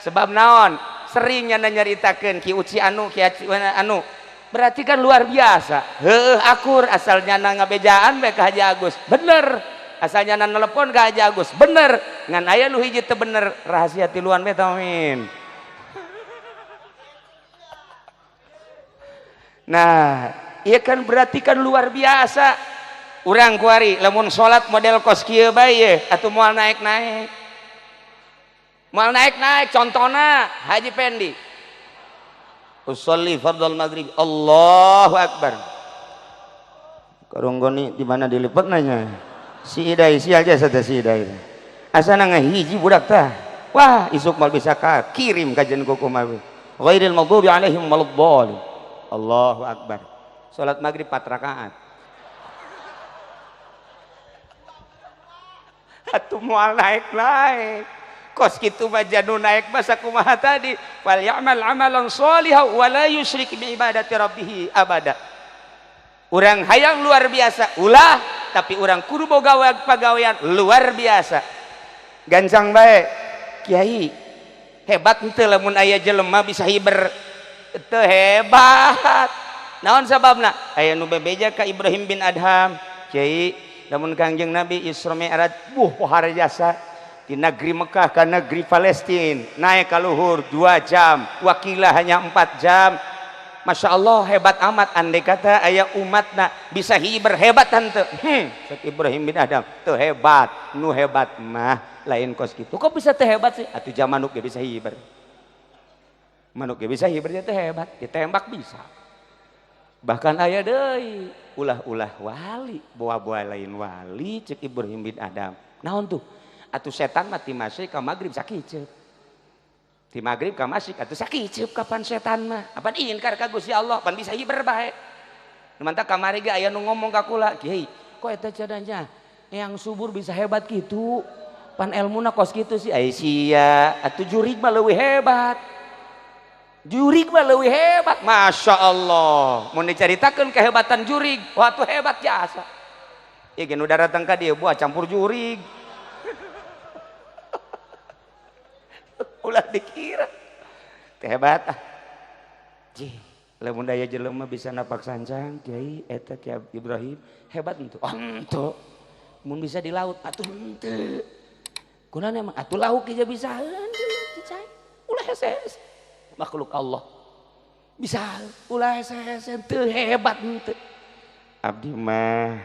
sebab naon seringnya nyaritakeun Ki Uci anu Ki anu berarti kan luar biasa. Heuh akur asalnya ngabejaan bae ka Haji Agus bener, asalnya nelepon ka Haji Agus bener, ngan aya nu hiji teu bener rahasia tiluan bae tamin. Nah iya kan berarti kan luar biasa. Urang kuari lamun salat model kos kieu bae ye atuh moal naik-naik. Moal naik-naik contona Haji Pendi. Usolli fardhal maghrib Allahu akbar. Karonggoni di mana dilipet nanya. Si Idai si aja sada si Idai. Asana ngahiji budak tah. Wah, isuk mal bisa ka kirim kajian kuku mah. Ghairil maghdubi alaihim waladdallin. Allahu akbar. Salat maghrib 4 rakaat. Atuh moal naik-naik kos kitu mah janu naik masa kumaha tadi wal ya'mal amalan shalihan wa la yusyrik bi ibadati rabbih abada. Urang hayang luar biasa ulah tapi urang kudu boga pagawean luar biasa. Gancang bae Kiai hebat henteu lamun aya jelema bisa hiber teu hebat. Naon sababna? Aya nu bebeja ka Ibrahim bin Adham. Kiai lamun Kangjeng Nabi Isra Mi'raj pohara jasa di negeri Mekah ke negeri Palestina naik ke luhur 2 jam wakilah hanya 4 jam. Masya Allah hebat amat andai kata aya umatna bisa hiber hebat tante Ibrahim bin Adam tuh hebat nu hebat mah lain kos gitu kok bisa teh hebat sih atuh jam manuk bisa hiber bisa hiber teh hebat ditembak bisa bahkan aya deui ulah-ulah wali boa-boa lain wali cek Ibrahim bin Adam naon tuh atuh setan mati masih ka magrib sakiceup di magrib ka masih atuh sakiceup kapan setan mah apan ingkar ka Gusti Allah pan bisa hiber bae mantap kamari ge aya nu ngomong ka kula Kiai toko eta cadanya yang subur bisa hebat gitu pan ilmuna kos gitu sih sia atuh jurig mah leuwih hebat Masya Allah mau diceritakan kehebatan jurig waktu hebat jasa ya gen udah datang ka dieu buah campur jurig ulah dikira hebat lamun daya jelema bisa napak sancang Kiai eta Kiai Ibrahim hebat henteu henteu mun bisa di laut atuh henteu kunaon emang atuh lauk aja bisa henteu dicai ulah heses makhluk Allah bisa ulah heses henteu hebat henteu abdi mah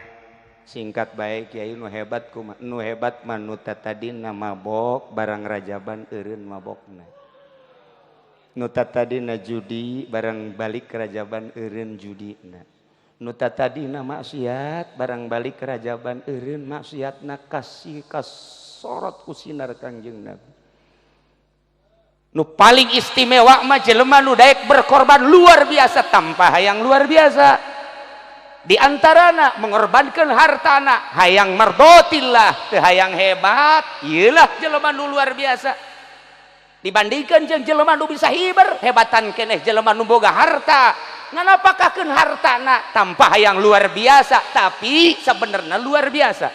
singkat bae Kiai nu hebat kumaha nu hebat mah nu tatadina mabok barang rajaban eureun mabokna nu tatadina judi barang balik kerajaban eureun judina nu tatadina maksiat barang balik kerajaban eureun maksiatna kasih kasorot ku sinar Kangjeng Nabi nu paling istimewa mah jelema nu daek berkorban luar biasa tanpa hayang luar biasa di antarana mengorbankan hartana hayang mardotillah teu hayang hebat ieu lah jelema nu luar biasa dibandingkan jeung jelema nu bisa hiber hebatan keneh jelema nu boga harta nganapakakeun hartana tanpa hayang luar biasa tapi sebenarnya luar biasa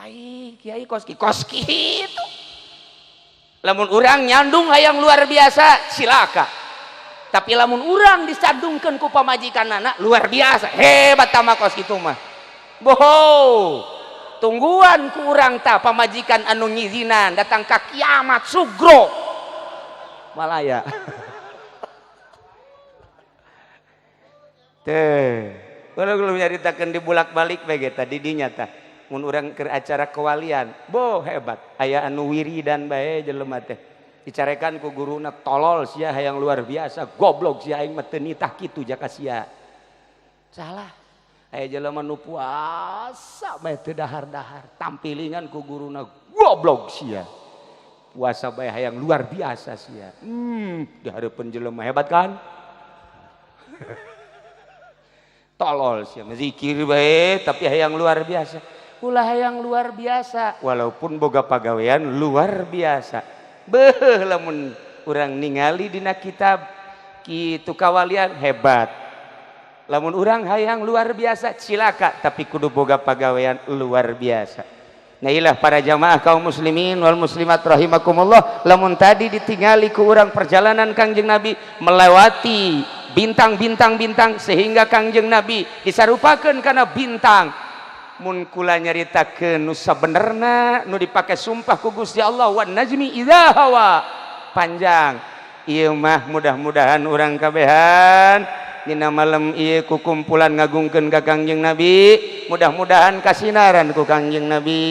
ai kiai kos kitu lamun urang nyandung hayang luar biasa silaka tapi lamun urang disandungkeun ku pamajikanana luar biasa hebat tama kos kitu mah boho tungguan ku urang ta pamajikan anu ngizinan datang ka kiamat sugro malaya teh kalau nyaritakeun dibulak-balik bae tadi dinya tah mun urang keur acara kewalian boh hebat aya anu wiridan bae jelema teh dicarekan ku guruna tolol sia hayang luar biasa goblok sia aing mah teu nitah kitu jaka sia salah aya jelema nu puasa bae teu dahar-dahar tampilingan ku guruna goblok sia puasa bae hayang luar biasa sia di hareupeun jelema hebat kan tolol sia zikir bae tapi hayang luar biasa ulah hayang luar biasa walaupun boga pagawean luar biasa beuh lamun urang ningali dina kitab kitu kawalian hebat lamun urang hayang luar biasa cilaka tapi kudu boga pagawean luar biasa nah ilah para jamaah kaum muslimin wal muslimat rahimakumullah lamun tadi ditingali ku urang perjalanan Kangjeng Nabi melewati bintang sehingga Kangjeng Nabi disarupakeun kana bintang mun kula nyaritakeun nu sabenerna nu dipake sumpah ku Gusti Allah wan najmi idza hawa panjang ieu mah mudah-mudahan urang kabehan dina malam ieu ku kumpulan ngagungkeun ka Kangjeng Nabi mudah-mudahan kasinaran ku Kangjeng Nabi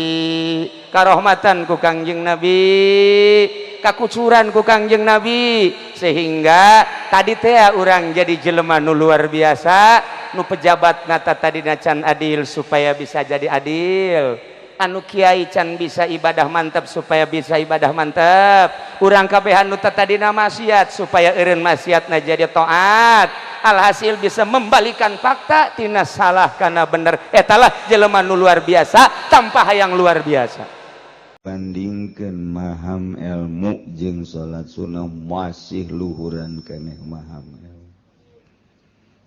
karahmatan ku Kangjeng Nabi kakucuran ku Kangjeng Nabi sehingga tadi teh urang jadi jelema nu luar biasa nu pejabat nata tadi can adil supaya bisa jadi adil anu kiai can bisa ibadah mantap supaya bisa ibadah mantap urang kabehan nu tadina maksiat supaya eureun maksiatna jadi taat alhasil bisa membalikan fakta tina salah kana bener etalah jelema nu luar biasa tanpa hayang luar biasa bandingkeun maham ilmu jeung salat sunnah masih luhuran keneh maham ilmu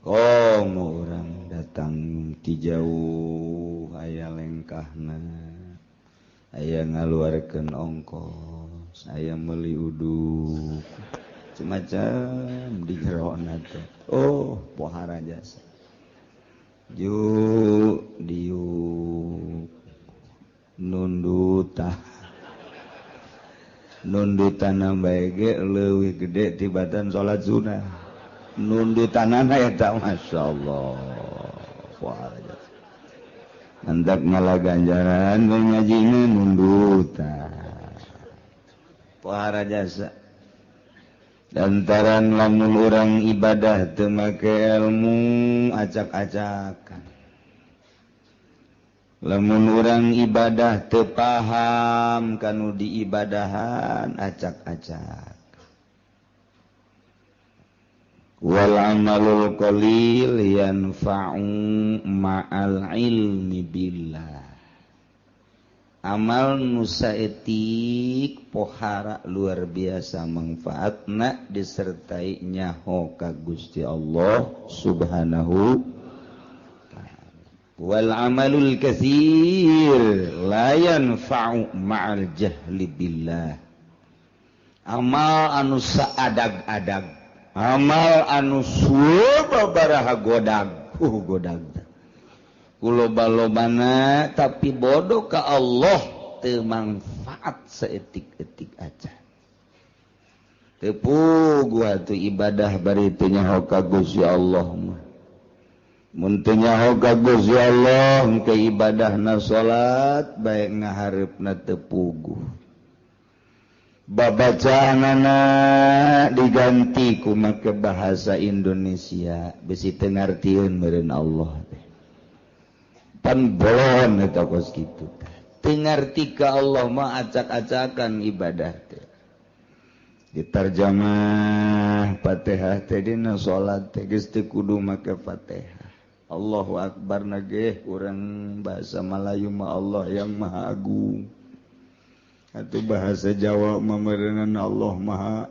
komo urang datang ti jauh aya lengkahna aya ngaluarkeun ongkos aya meuli uduk semacam di jerona teh oh pohara jasa ju diuk nundutah nundutan bae ge leuwih gede tibatan salat sunah nundutanana eta masyaallah pohara jasa antak ngalah ganjaran ngajina nundutan pohara jasa lantaran lamun urang ibadah teu make ilmu acak-acakan lamun urang ibadah teu paham kanu diibadahan acak-acak wal amalul qalil yanfa'u ma'al ilmi billah. Amal nu saeutik pohara luar biasa manfaatna disertai nyaho ka Gusti Allah Subhanahu wal amalul katsir la yanfa'u ma'al jahli billah. Amal anu saadag-adag, amal anu sababaraha godag, godag. Loba-lobana tapi bodoh ka Allah teu manfaat saeutik-eutik aja. Teu puguh atuh ibadah bari teu nyaho ka Gusti Allah mah. Mun teu nyaho ka Gusti Allah engke ibadahna salat bae ngahareupna teu puguh. Babacaanana diganti ku make bahasa Indonesia bisi teu ngartieun meureun Allah teh. Pan bolon eta kos kitu. Teu ngarti ka Allah mah acak-acakan ibadah teh. Ditarjamah Fatihah teh dina salat teh geus teu kudu make Fatihah. Allahu Akbar na ge urang bahasa Melayu mah Allah yang Maha Agung. Atuh bahasa Jawa mah meureunna Allah Maha.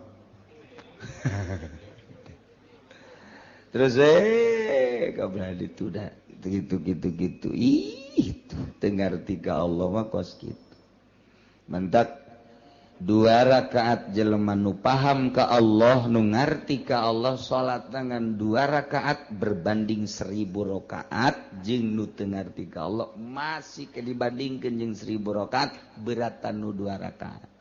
Terus kabeh ditu da gitu itu tengarti ka Allah mah kos kitu. Mentak 2 rakaat jelema nu paham ka Allah nu ngarti ka Allah salat dengan 2 rakaat berbanding 1000 rakaat jeung nu teu ngarti ka Allah masih ke dibandingkeun jeung 1000 rakaat beratan nu 2 rakaat.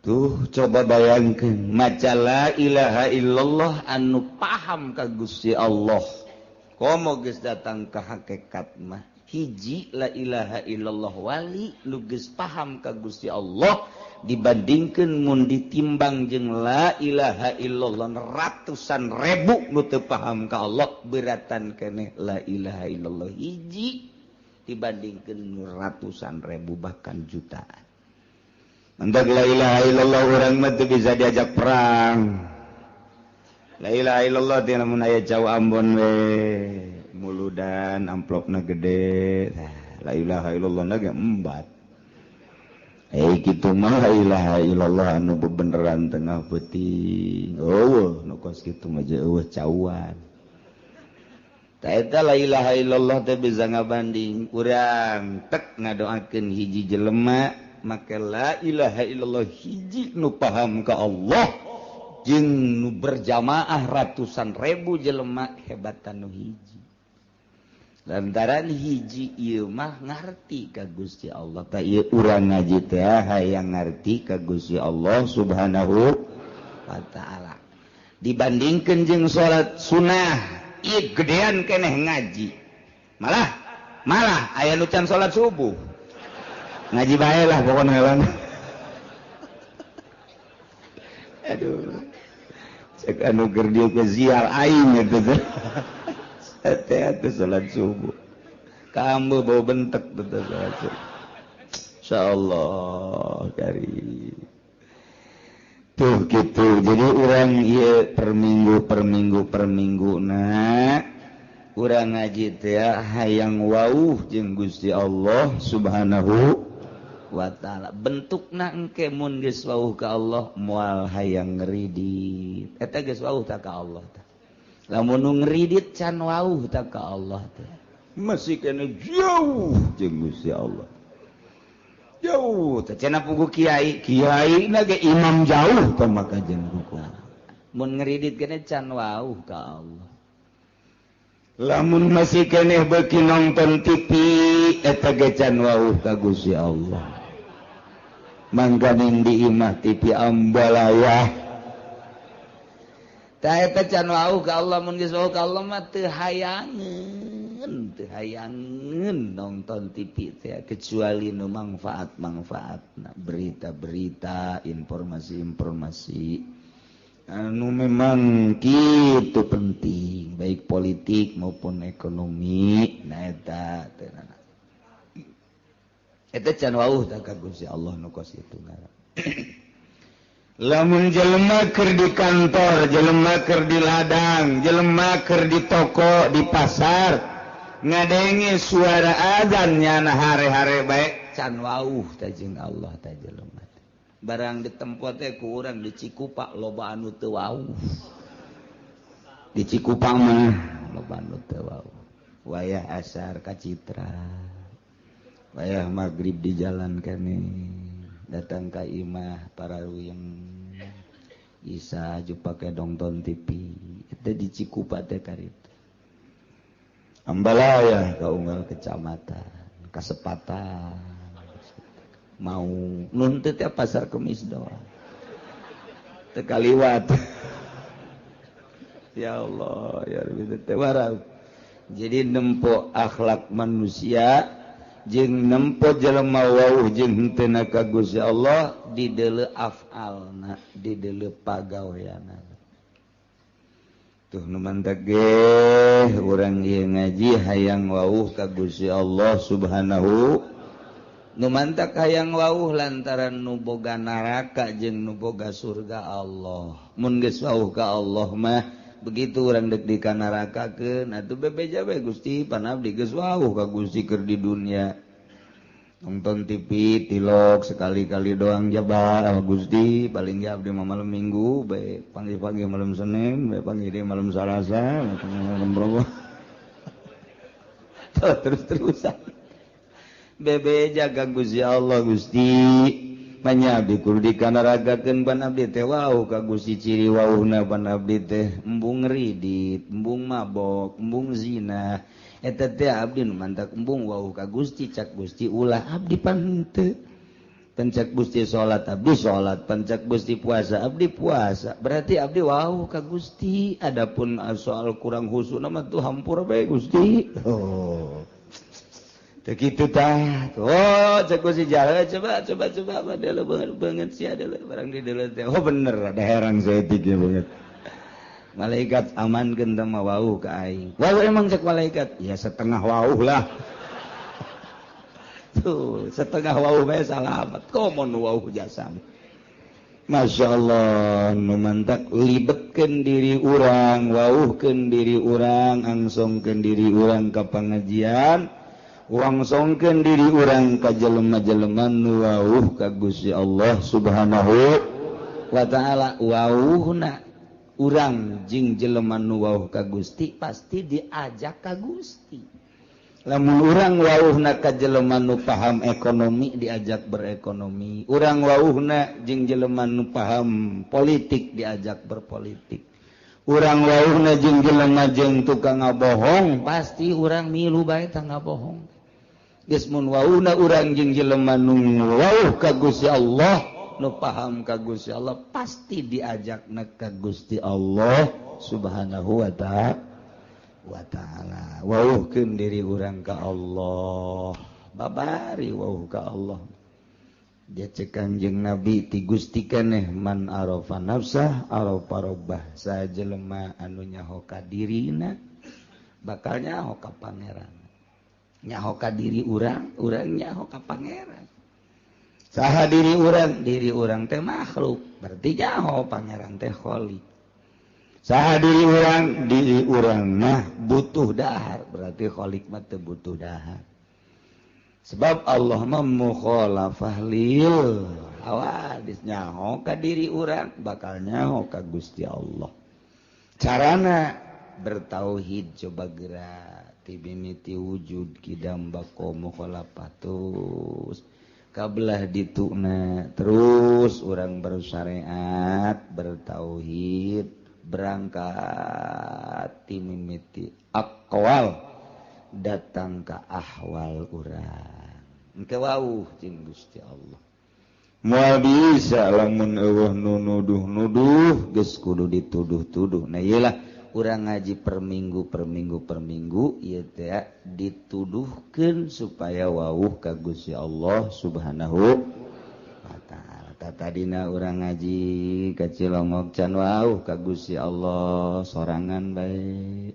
Tuh coba bayangkeun maca la ilaha illallah anu paham ka Gusti Allah. Komo geus datang ka hakikat mah hiji la ilaha illallah wali nu geus paham ka Gusti Allah dibandingkeun mun ditimbang jeung la ilaha illallah ratusan ribu nu teu paham ka Allah beratan keneh la ilaha illallah hiji dibandingkeun ratusan ribu bahkan jutaan. Mentak la ilaha illallah urang mah teu bisa diajak perang. La ilaha illallah teh lamun aya jauh Ambon we muludan amplopna gede. La ilaha illallah na ge embat. Kitu mah la ilaha illallah anu bebeneran tengah peuting. Eueuh nu kos kitu mah je eueuh cauan. Ta eta la ilaha illallah teh bisa ngabanding urang tek ngadoakeun hiji jelema make la ilaha illallah hiji nu paham ka Allah jeung nu berjamaah ratusan ribu jelema hebatan nu hiji. Lantaran hiji ieu mah ngarti ka Gusti Allah. Ta ieu urang ngaji teh hayang ngarti ka Gusti Allah Subhanahu wa taala. Dibandingkeun jeung salat sunah, ieu gedean keneh ngaji. Malah aya nu can salat subuh. Ngaji bae lah pokoknya hewan. Aduh. Cek anu keur dieu ke ziar aing eta teh. Ate salat subuh. Kambe bau bentek teh salat subuh. Insyaallah karim. Tuh gitu. Jadi urang ieu per minggu na urang ngaji teh hayang wauh jeung Gusti Allah Subhanahu wa ta'ala. Bentukna engke mun geus wauh ka Allah moal hayang ngridit eta geus wauh ta ka Allah teh. Lamun nu ngridit can wauh ta ka Allah teh masih kena jauh jeung Gusti Allah. Jauh teh cenah pugu kiai na ge imam jauh teh maka jeung ruku. Mun ngridit keneh can wauh ka Allah. Lamun masih keneh beuki nonton TV eta ge can wauh ka Gusti Allah. Mangganing di imah TV ambalayah. Ta eta can wauh ka Allah mun geus wauh ka Allah mah teu hayangeun nonton TV teh kecuali nu manfaat-manfaatna, berita-berita, informasi-informasi anu memang kitu penting baik politik maupun ekonomi. Nah eta teh eta can wauh ta ka Gusti Allah nu kos kitu ngaran. lamun jelema keur di kantor, jelema keur di ladang, jelema keur di toko, di pasar, ngadenge suara azan nyana hare-hare bae can wauh teh jeung Allah teh jelema. Barang di tempat teh ku urang di Cikupa loba anu teu wauh. Di Cikupa mah loba anu teu wauh. Wayah asar ka Citra. Wayah magrib di jalan kene. Datang ka imah parawiyeng. Isa aju pake nonton TV. Itu di Cikupa teh karita. Ambalaya ka unggal kecamatan, kasepatan. Mau nuntut ya pasar Kemis doang. Teu kaliwat. Ya Allah, ya Rabbi teh warau. Jadi nempo akhlak manusia jeung nempo jelema wauh jeung henteu ka Gusti Allah di deuleu afalna, di deuleu pagaweana. Tuh nu mantak ge urang ieu ngaji hayang wauh ka Gusti Allah Subhanahu. Nu mantak hayang wauh lantaran nu boga neraka jeung nu boga surga Allah. Mun geus wauh ka Allah mah begitu urang dek di ka nerakakeun atuh bebeja bae Gusti pan abdi geus wauh ka Gusti keur di dunia. Nonton TV tilok sekali-kali doang jabar sama Gusti paling ge abdi mah malam Minggu bae pagi-pagi malam Senin bae pagi di malam Salasa malam Rabu. Terus-terusan bebeja ka Gusti Allah Gusti manya abdi kudu dikanaragakeun pan abdi teh wauh ka Gusti ciri wauhna pan abdi teh embung ridit, embung mabok, embung zina. Eta teh abdi nu mantak embung wauh ka Gusti cak Gusti ulah abdi pan henteu. Pancak Gusti salat abdi salat, pancak Gusti puasa abdi puasa. Berarti abdi wauh ka Gusti. Adapun soal kurang husuk mah tuh hampura bae Gusti. Oh. Teu kitu tah. Oh, cek Gusti jalan coba padahal banget sih ada barang di deuleu teh. Oh bener ada herang saeutik ya banget. Malaikat amankeun teh mah wauh ka aing. Wauh emang cek malaikat? Ya setengah wauh lah. Tuh, setengah wauh bae salamet. Komo nu wauh jasam. Masya Allah, nu mantak libetkeun diri urang, wauhkeun diri urang, angsongkeun diri urang ka pangajian, wangsongkeun diri urang ka jelema-jelema nu wauh ka Gusti Allah Subhanahu wa taala. Wauhna urang jeung jelema nu wauh ka Gusti pasti diajak ka Gusti. Lamun urang wauhna ka jelema nu paham ekonomi diajak berekonomi. Urang wauhna jeung jelema nu paham politik diajak berpolitik. Urang wauhna jeung jelema jeung tukang ngabohong pasti urang milu bae tah ngabohong. Geus mun wauhna urang jeung jelema nu wauh ka Gusti Allah, nu paham ka Gusti Allah pasti diajakna ka Gusti Allah Subhanahu wa ta'ala. Wauhkeun diri urang ka Allah, babari wauh ka Allah. Dia cek Kangjeng Nabi ti Gusti keneh man arafa nafsah arafa rabbah. Sajelema anu nyaho ka dirina bakal nyaho ka pangeran. Nyaho ka diri urang, urang nyaho ka pangeran. Saha diri urang teh makhluk, berarti nyaho pangeran teh khaliq. Saha diri urang mah butuh dahar, berarti khaliq mah teu butuh dahar. Sebab Allah mah mukhalafah lil hawadis, nyaho ka diri urang bakal nyaho ka Gusti Allah. Carana bertauhid coba gerak tibimiti wujud kidam bako mukhalafatus kabelah dituna terus urang bersyariat bertauhid berangkat timimiti aqwal datang ke ahwal urang engke wauh jeung Gusti Allah. Moal bisa lamun eueuh nu nuduh-nuduh geus kudu dituduh-tuduh. Nah iyalah urang ngaji per minggu ieu teh dituduhkeun supaya wauh ka Gusti Allah Subhanahu wa taala. Tadina urang ngaji ka Cilongok can wauh ka Gusti Allah sorangan bae.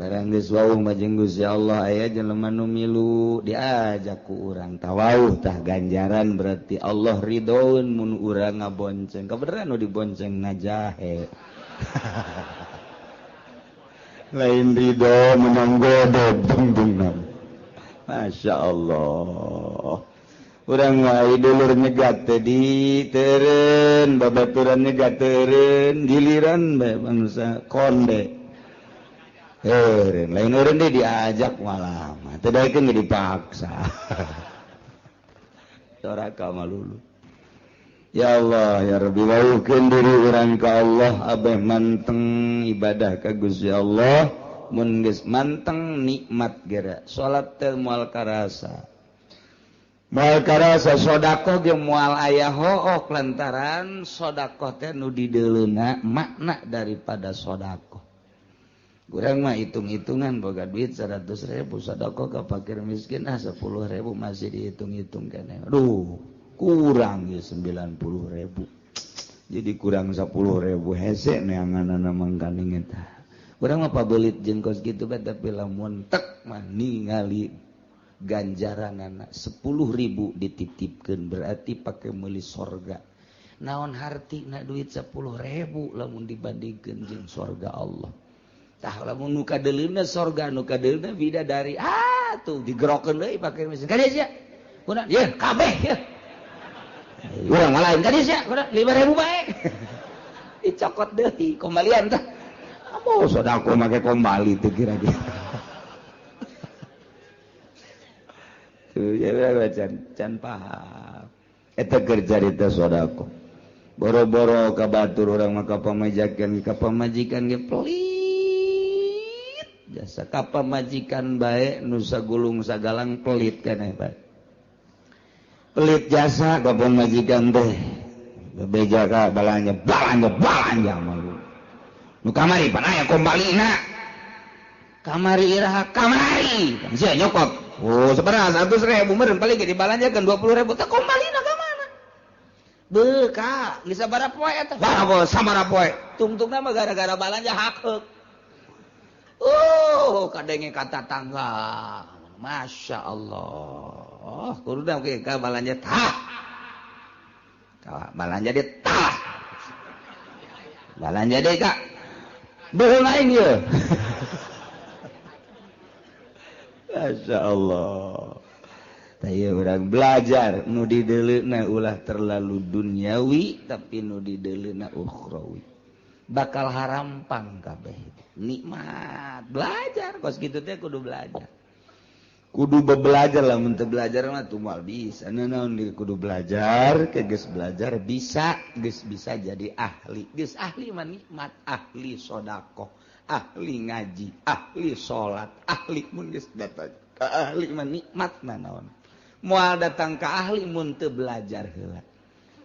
barang geus wauh mah jeung Gusti Allah aya jelema nu milu diajak ku urang tawauh tah ganjaran berarti Allah ridhoeun mun urang ngabonceng kabeneran nu dibonceng najahe lain ridho menang godog dungdungna Masya Allah urang mah dulur nyegat teh diteureun babaturan nyegat teureun giliran bae bangsa konde lain orang dia diajak malah teu daekeun ge dipaksa doraka malulu ya Allah ya Rabbi wauhkeun diri urang ka Allah abeh manteng ibadah ka Gusti Allah mun geus manteng nikmat geura salat teh moal karasa sedekah ge moal aya hook lantaran sedekah teh nu dideuleuna makna daripada sedekah. Urang mah hitung-hitungan boga duit 100.000 sedekah ka fakir miskin 10.000 masih dihitung-hitung keneh. Aduh, kurang ge 90.000. Jadi kurang 10.000 hese neanganna mangkaning eta. Urang mah pabelit jeung kos kitu bae tapi lamun tek mah ningali ganjaranana 10.000 dititipkeun berarti pake meuli sorga. Naon hartina duit 10.000 lamun dibandingkeun jeung sorga Allah. Tah lamun nu kadeuleuna sorga nu kadeuleuna bidadari tuh digerokeun deui pake mesin ka dieu sia kunaon ye kabeh ye urang ngalahin ka dieu sia kunaon 5.000 bae dicokot deui kembalian tah amo sodako make kembali teu kira-kira tuh ya can paham eta keur carita sodako boro-boro ka batur urang mah kapamajikan ge pelit jasa kapamajikan bae nu sagulung sagalang pelit keneh bae pelit jasa kapamajikan teh bebeja ka balanja malu nu kamari pan aya kombalina kamari iraha kamari sia nyokot oh sabaraha 100.000 meureun paling ge dibalanjakeun 20.000 teh kombalina ka mana beuh ka geus sabaraha poe eta sabaraha poe tungtungna mah gara-gara balanja hakeuk kadenge kata tangga Masya Allah kudunya oke ka balanja tah balanja di tah balanja deh kak beuh lain ye Masya Allah taya urang belajar nu dideuleuna ulah terlalu duniawi tapi nu dideuleuna ukhrawi bakal harampang kabeh nikmat belajar kos kitu teh kudu belajar kudu belajar lah mun teu belajar mah tuh moal bisa naon kudu belajar ke geus belajar bisa geus bisa jadi ahli geus ahli mah nikmat ahli sedekah ahli ngaji ahli salat ahli mun geus datang ka ahli mah nikmat naon moal datang ka ahli mun teu belajar heula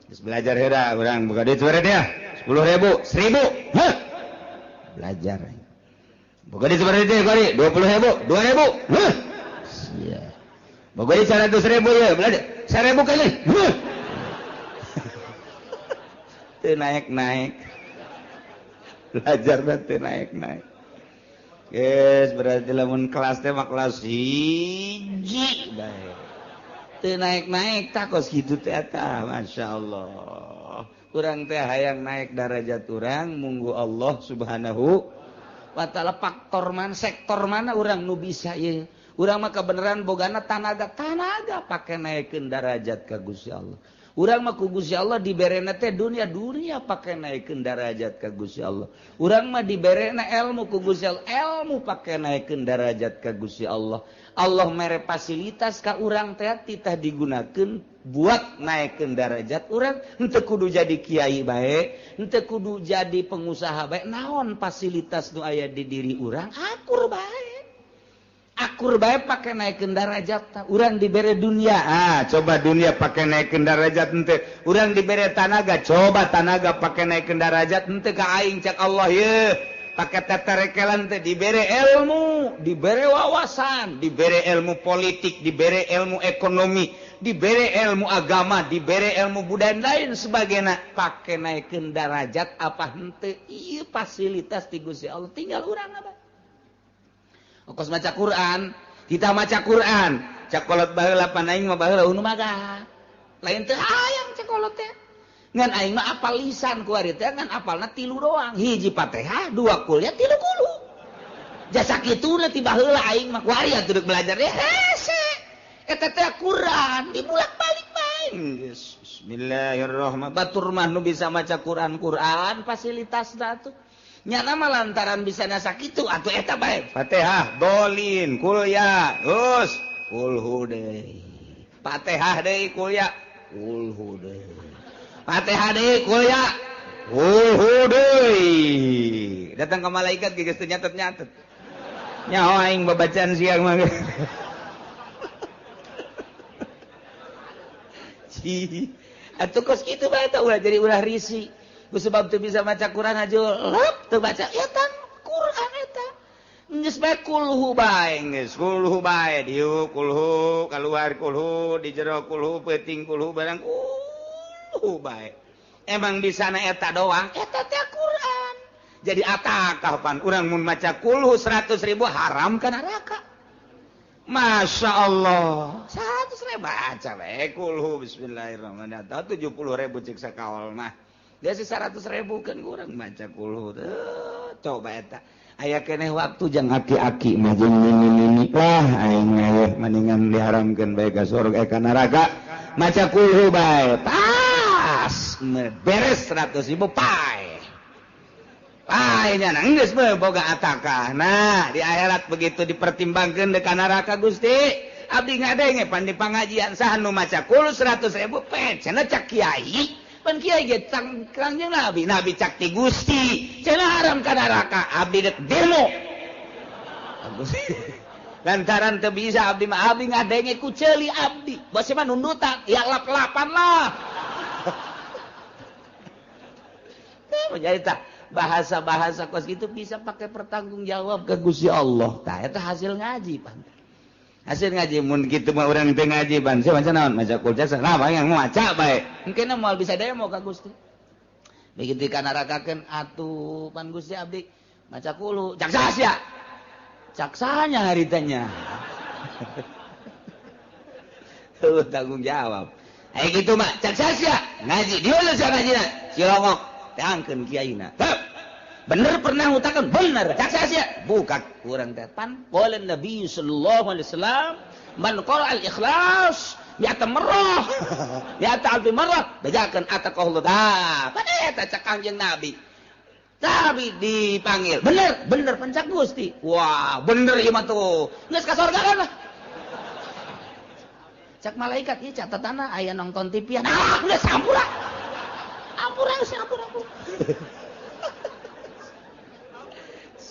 geus belajar heula urang boga duit sabaraha dia 10.000 1.000 heh belajar boga duit sabaraha dia kali 20.000 2.000 heh sia boga duit 100.000 ya belajar 1.000 kali heh teu naik-naik belajar teh naik-naik geus berarti lamun kelas teh mah kelas 1 bae teu naik-naik tak kos kitu teh eta masyaallah urang teh hayang naik darajat urang munggu Allah Subhanahu wa taala faktor mana sektor mana urang nu bisa ye urang mah kebenaran bogana tanaga pake naikeun darajat ka Gusti Allah urang mah ku Gusti Allah diberena teh dunia pake naikeun darajat ka Gusti Allah urang mah diberena ilmu ku Gusti Allah ilmu pake naikeun darajat ka Gusti Allah Allah mere fasilitas ka urang teh titah digunakeun buat naikeun darajat urang henteu kudu jadi kiai bae henteu kudu jadi pengusaha bae naon fasilitas nu aya di diri urang akur bae pake naikeun darajat urang dibere dunia coba dunia pake naikeun darajat henteu urang dibere tanaga coba tanaga pake naikeun darajat henteu ka aing cak Allah ye pake teterekelan teh dibere ilmu dibere wawasan dibere ilmu politik dibere ilmu ekonomi dibere ilmu agama dibere ilmu budaya lain sebagainya pake naikeun darajat apa henteu ieu fasilitas ti Gusti Allah tinggal urang apa Kos maca Quran, kita maca Quran. Cakolot baheula pan aing mah baheula nu magah. Lain teu hayang cakolot teh. Ngan aing mah apal lisan ku ari teh ngan apalna 3 doang. Hiji Fatihah, 2 qul ya 3 kulu. Jasa kituna ti baheula aing mah ku ari atuh belajar teh hese. Eta teh Quran dibulak-balik bae. Bismillahirrahmanirrahim. Batur mah nu bisa maca Quran fasilitasna tuh. Nyana mah lantaran bisa nasa kitu atuh eta bae. Fatihah, dolin, kul ya, terus kul hu deui. Fatihah deui kul ya, kul hu deui. Fatihah deui kul ya, kul hu deui. Datang ke malaikat geus teu nyatet-nyatet. Nyaho aing babacaan siang mah. Atuh kos kitu bae eta ulah jadi ulah risi. Ku sebab teu bisa maca Quran aja leup teu baca eta Quran eta. Geus bae kulhu bae geus kulhu bae dieu kulhu kaluar kulhu di jero kulhu peuting kulhu barang kulhu bae. Emang bisana eta doang eta teh Quran. Jadi atakah pan urang mun maca kulhu 100.000 haram ka neraka. Masya Allah 100.000 baca bae kulhu bismillahirrahmanirrahim 70.000 cek sakaol mah dia sih 100.000 kan kurang maca kulhu coba eta aya keneh waktu jang aki-aki mah jeung nini-nini lah aing aya mendingan diharamkeun bae ka surga ka neraka maca kulhu bae pas beres 100.000 pae nya geus bae boga atakah. Nah, di akhirat begitu dipertimbangkeun deuk ka neraka Gusti. Abdi ngadenge pan di pangajian saha nu maca kul 100.000 cenah cak kiai. Pan kiai ge Kangjeng Nabi, Nabi cak ti Gusti. Cenah haram ka neraka, abdi deuk demo. Lantaran teu bisa abdi mah abdi ngadenge ku ceuli abdi. Bose mah nundutan, ya lap-lapan lah. Teu jadi tah bahasa-bahasa kos itu bisa pakai pertanggung jawab ke Gusti Allah. Tah eta hasil ngaji pan. Hasil ngaji mun kitu mah urang teu ngaji pan. Saya maca naon? Maca kul jasa. Nah, yang maca bae. Engkeuna moal bisa demo ka Gusti. Begitu ka nerakakeun atuh pan Gusti abdi maca kulu. Cak sia. Cak sahanya haritanya. Tuh tanggung jawab. Aya kitu mah cak sia. Ngaji di mana sia ngajina? Cilongok. Teangkeun kiaina. Bener pernah ngutakeun? Bener. Cak sia. Bukan urang teh pan qala Nabi sallallahu alaihi wasallam man qara al-ikhlas mi'ata marrah. Mi'ata alfi marrah bejakeun ataqallahu da. Pada eta cak Kangjeng Nabi. Tapi dipanggil. Bener pencak Gusti. Wah, bener ieu mah tuh. Geus ka sorga kan lah. Cak malaikat ieu catatanna aya nonton TV-an. Ah, geus sampura. Ampura.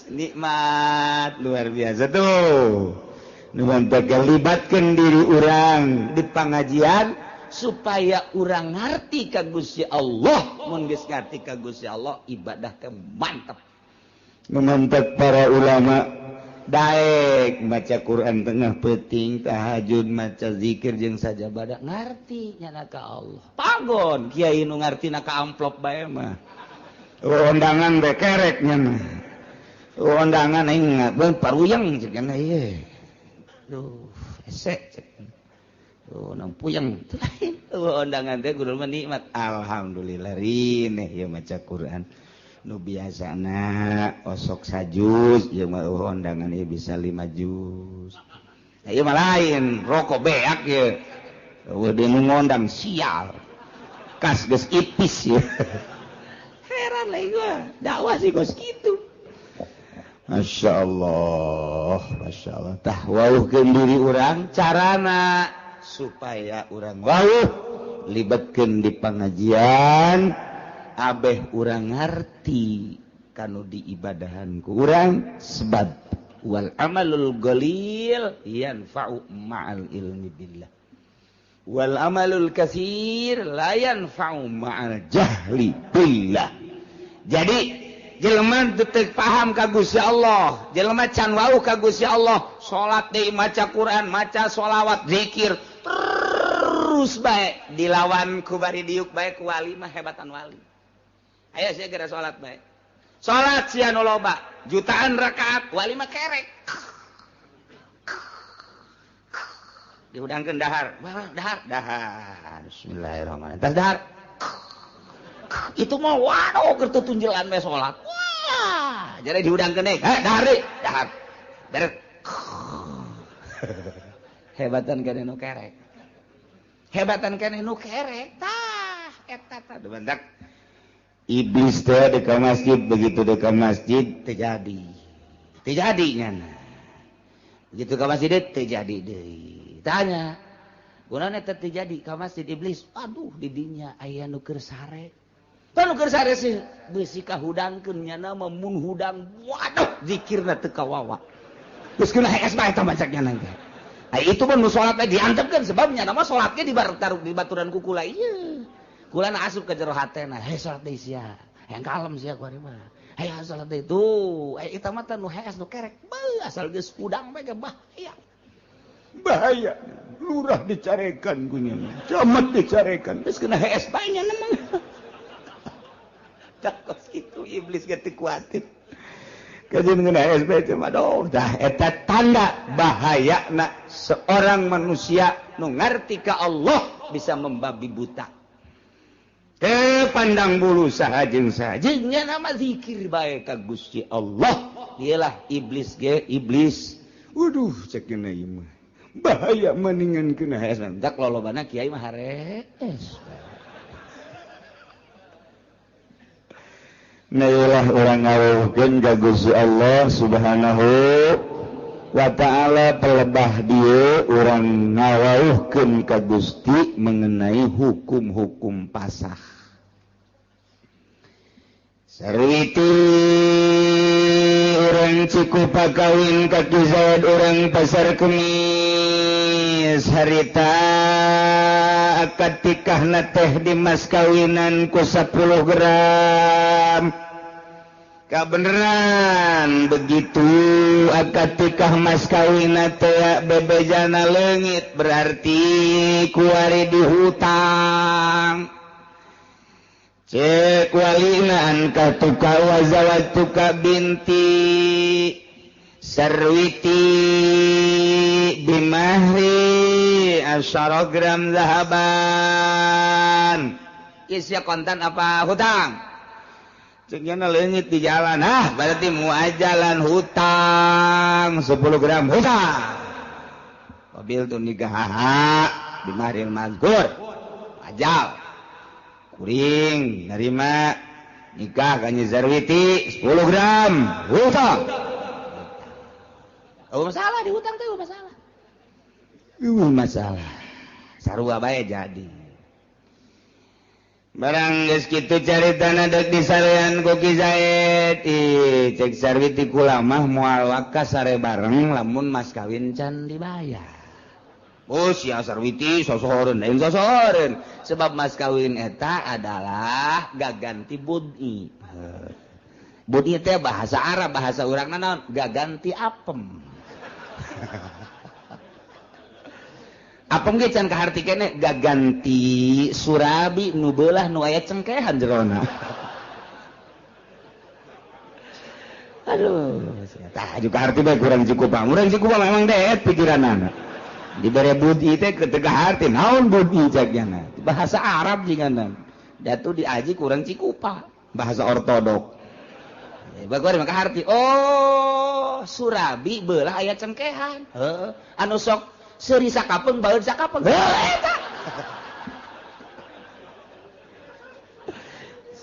Nikmat luar biasa tuh. Nuhun libatkeun diri urang di pengajian supaya urang ngarti ka Gusti Allah. Mun geus ngarti ka Gusti Allah ibadah teh mantep. Mantep para ulama daek maca Quran tengah peuting tahajud maca zikir jeung sajabadah ngarti nyana ka Allah. Pagon kiai nu ngartina ka amplop bae mah. Undangan bae kerek nyana. Undangan aing beun paruyeng ceuk kana ieu. Duh, ese cek. Oh, nang puyeng teu lain. Undangan teh kudu mah nikmat. Alhamdulillah rineh ieu maca Quran. Nu biasana osok sajus ieu mah undangan ieu bisa 5 juz. Ieu mah lain, rokok beak ieu. Udah nu ngondang sial. Kas geus ipis ieu. Heran lah gua. Dakwah sih kos kitu. Masya Allah. Tah wauhkeun diri urang carana supaya urang wauh libatkeun di pengajian abeh urang ngarti kanu diibadahan ku urang sebab wal amalul qalil yanfa'u ma'al ilmi billah wal amalul katsir la yanfa'u ma'al jahli billah. Jadi jelema teu paham ka Gusti Allah, jelema can wauh ka Gusti Allah, salat deui maca Quran, maca sholawat, zikir terus bae dilawan ku bari diuk bae ku wali mah hebatan wali. Aya sia gara salat bae. Salat sia nu loba, jutaan rakaat, wali mah kerek. diudangkeun dahar. Dahar. Bismillahirrahmanirrahim. Tas dahar. Itu mah waduh keur tunjelan we salat. Wah, jadi diudangkeun deui. Dahar deui, dahar. Beres. Hebatan keneh nu kerek. Tah eta tah debendak. Iblis teh di masjid, begitu di masjid terjadi nya. Begitu ke masjid terjadi deui. Tanya, kunaon eta terjadi ka masjid iblis? Aduh di dinya aya nu keur sare. Tah nu keur sare sih beusi kahudangkeun nya na mun hudang waduh zikirna teu kawawa. Geus kena hees bae eta macaknya nang teh. Itu pun nu salat teh diantepkeun sebabnya nama salat ge di baturan ku kula ieu. Kula na asup ka jero hatena, heh salat deui sia. Hayang kalem sia kuari mah. Hayang salat deui tuh. Eta mah teh nu hees nu kerek. Asal geus udang bae ge bahaya. Bahaya. Lurah dicarekan ku nya. Camat dicarekan. Geus kena hees bae nya mah. Takos kitu iblis ge teu kuatin. Kajian mengenai SB cuma doh dah eta tanda bahayana seorang manusia nu ngarti ka Allah bisa membabi buta. Pandang bulu sahajeng nya nama zikir bae ka Gusti Allah. Dialah iblis ge iblis. Waduh cek kena ieu mah. Bahaya mendingan kena hasan. Dak lolobana kiai mah harees. Nailah orang ngawuhkeun ka Gusti Allah Subhanahu wa ta'ala pelebah dieu urang ngawuhkeun ka Gusti mengenai hukum-hukum pasah. Sarwiti urang Cikupa kawin ka Kizaid urang Pasar Kemis harita akad tikahna teh di mas kawinan ku 10 gram. Kabeneran begitu akad tikah mas kawina teh bebejana leungit berarti kuari dihutang. Cek walinaan ka tuka wazawatuka binti sarwiti bimahri 10 gram zahaban. Isya kontan apa hutang? Ceknya leungit di jalan, berarti muajalan hutang 10 gram hutang. Mobil tu nikah bimahril mazkur, ajal, kuring, nerima nikah kanyi Zarwiti 10 gram hutang. Oh masalah di hutang tuh masalah. Masalah. Sarua bae jadi. Barang geus kitu caritana deuk disalean ku Ki Zaid. Cek Sarwiti kula mah moal wakas sare bareng lamun mas kawin can dibayar. Oh sia Sarwiti sosoreun lain sosoreun. Sebab mas kawin eta adalah gaganti bud'i. Bud'i teh bahasa Arab, bahasa urangna naon? Gaganti apem. Apem ge can kaharti keneh gaganti surabi nu beulah nu aya cengkehan jerona. Aduh, tah juga harti bae kurang cukup. Urang cukup memang deet pikiranana. Dibere budi teh teu kaharti naon budi cekna. Bahasa Arab jinganna. Datu diaji kurang cikupa, bahasa ortodok. Bagor mah kaharti. Oh, surabi beulah aya cengkehan. Heeh. Anu sok seuri sakapeung baeud sakapeung. Eta.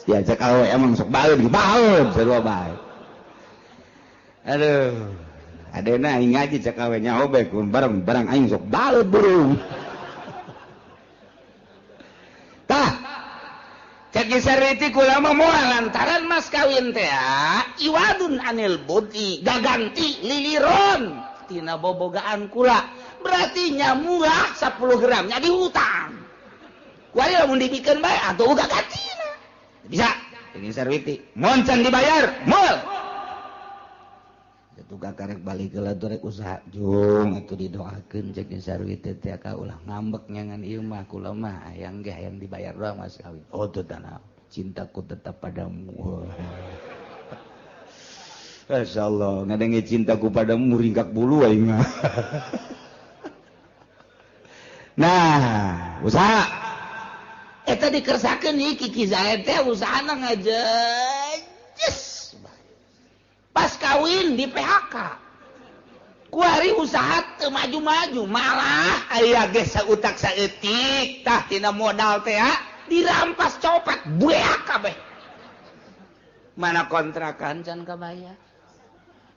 Sia cek awe emang sok baeud sarua bae. Aduh. Adena aing ngaji cek awe nya obe kun barang aing sok baeud burung. Tah. Cek Sarwiti kula mah moal lantaran mas kawin teh iwadun anil budi gaganti liliron tina bobogaan kula. Berarti nyamurah 10 gramnya dihutang. Kuari lamun dibikeun bae atuh uga gantina. Bisa. Ini Sarwiti. Mun can dibayar, moal. Tuga karek balik heula tuh rek usaha jung atuh didoakeun cek Sarwiti teh ka ulah ngambek nyangan ieu mah kula mah hayang ge hayang dibayar doang mas kawin. Oh teu tanah. Cintaku tetap padamu. Masyaallah, ngadenge cintaku padamu ringkak bulu aing mah. Nah usaha eta dikersakeun ieu Kiki Zaid teh usahana ngajejes pas kawin di PHK kuari usaha teu maju-maju malah aya ge sautak saeutik tah tina modal teh dirampas copet beak kabeh mana kontrakan can kabayar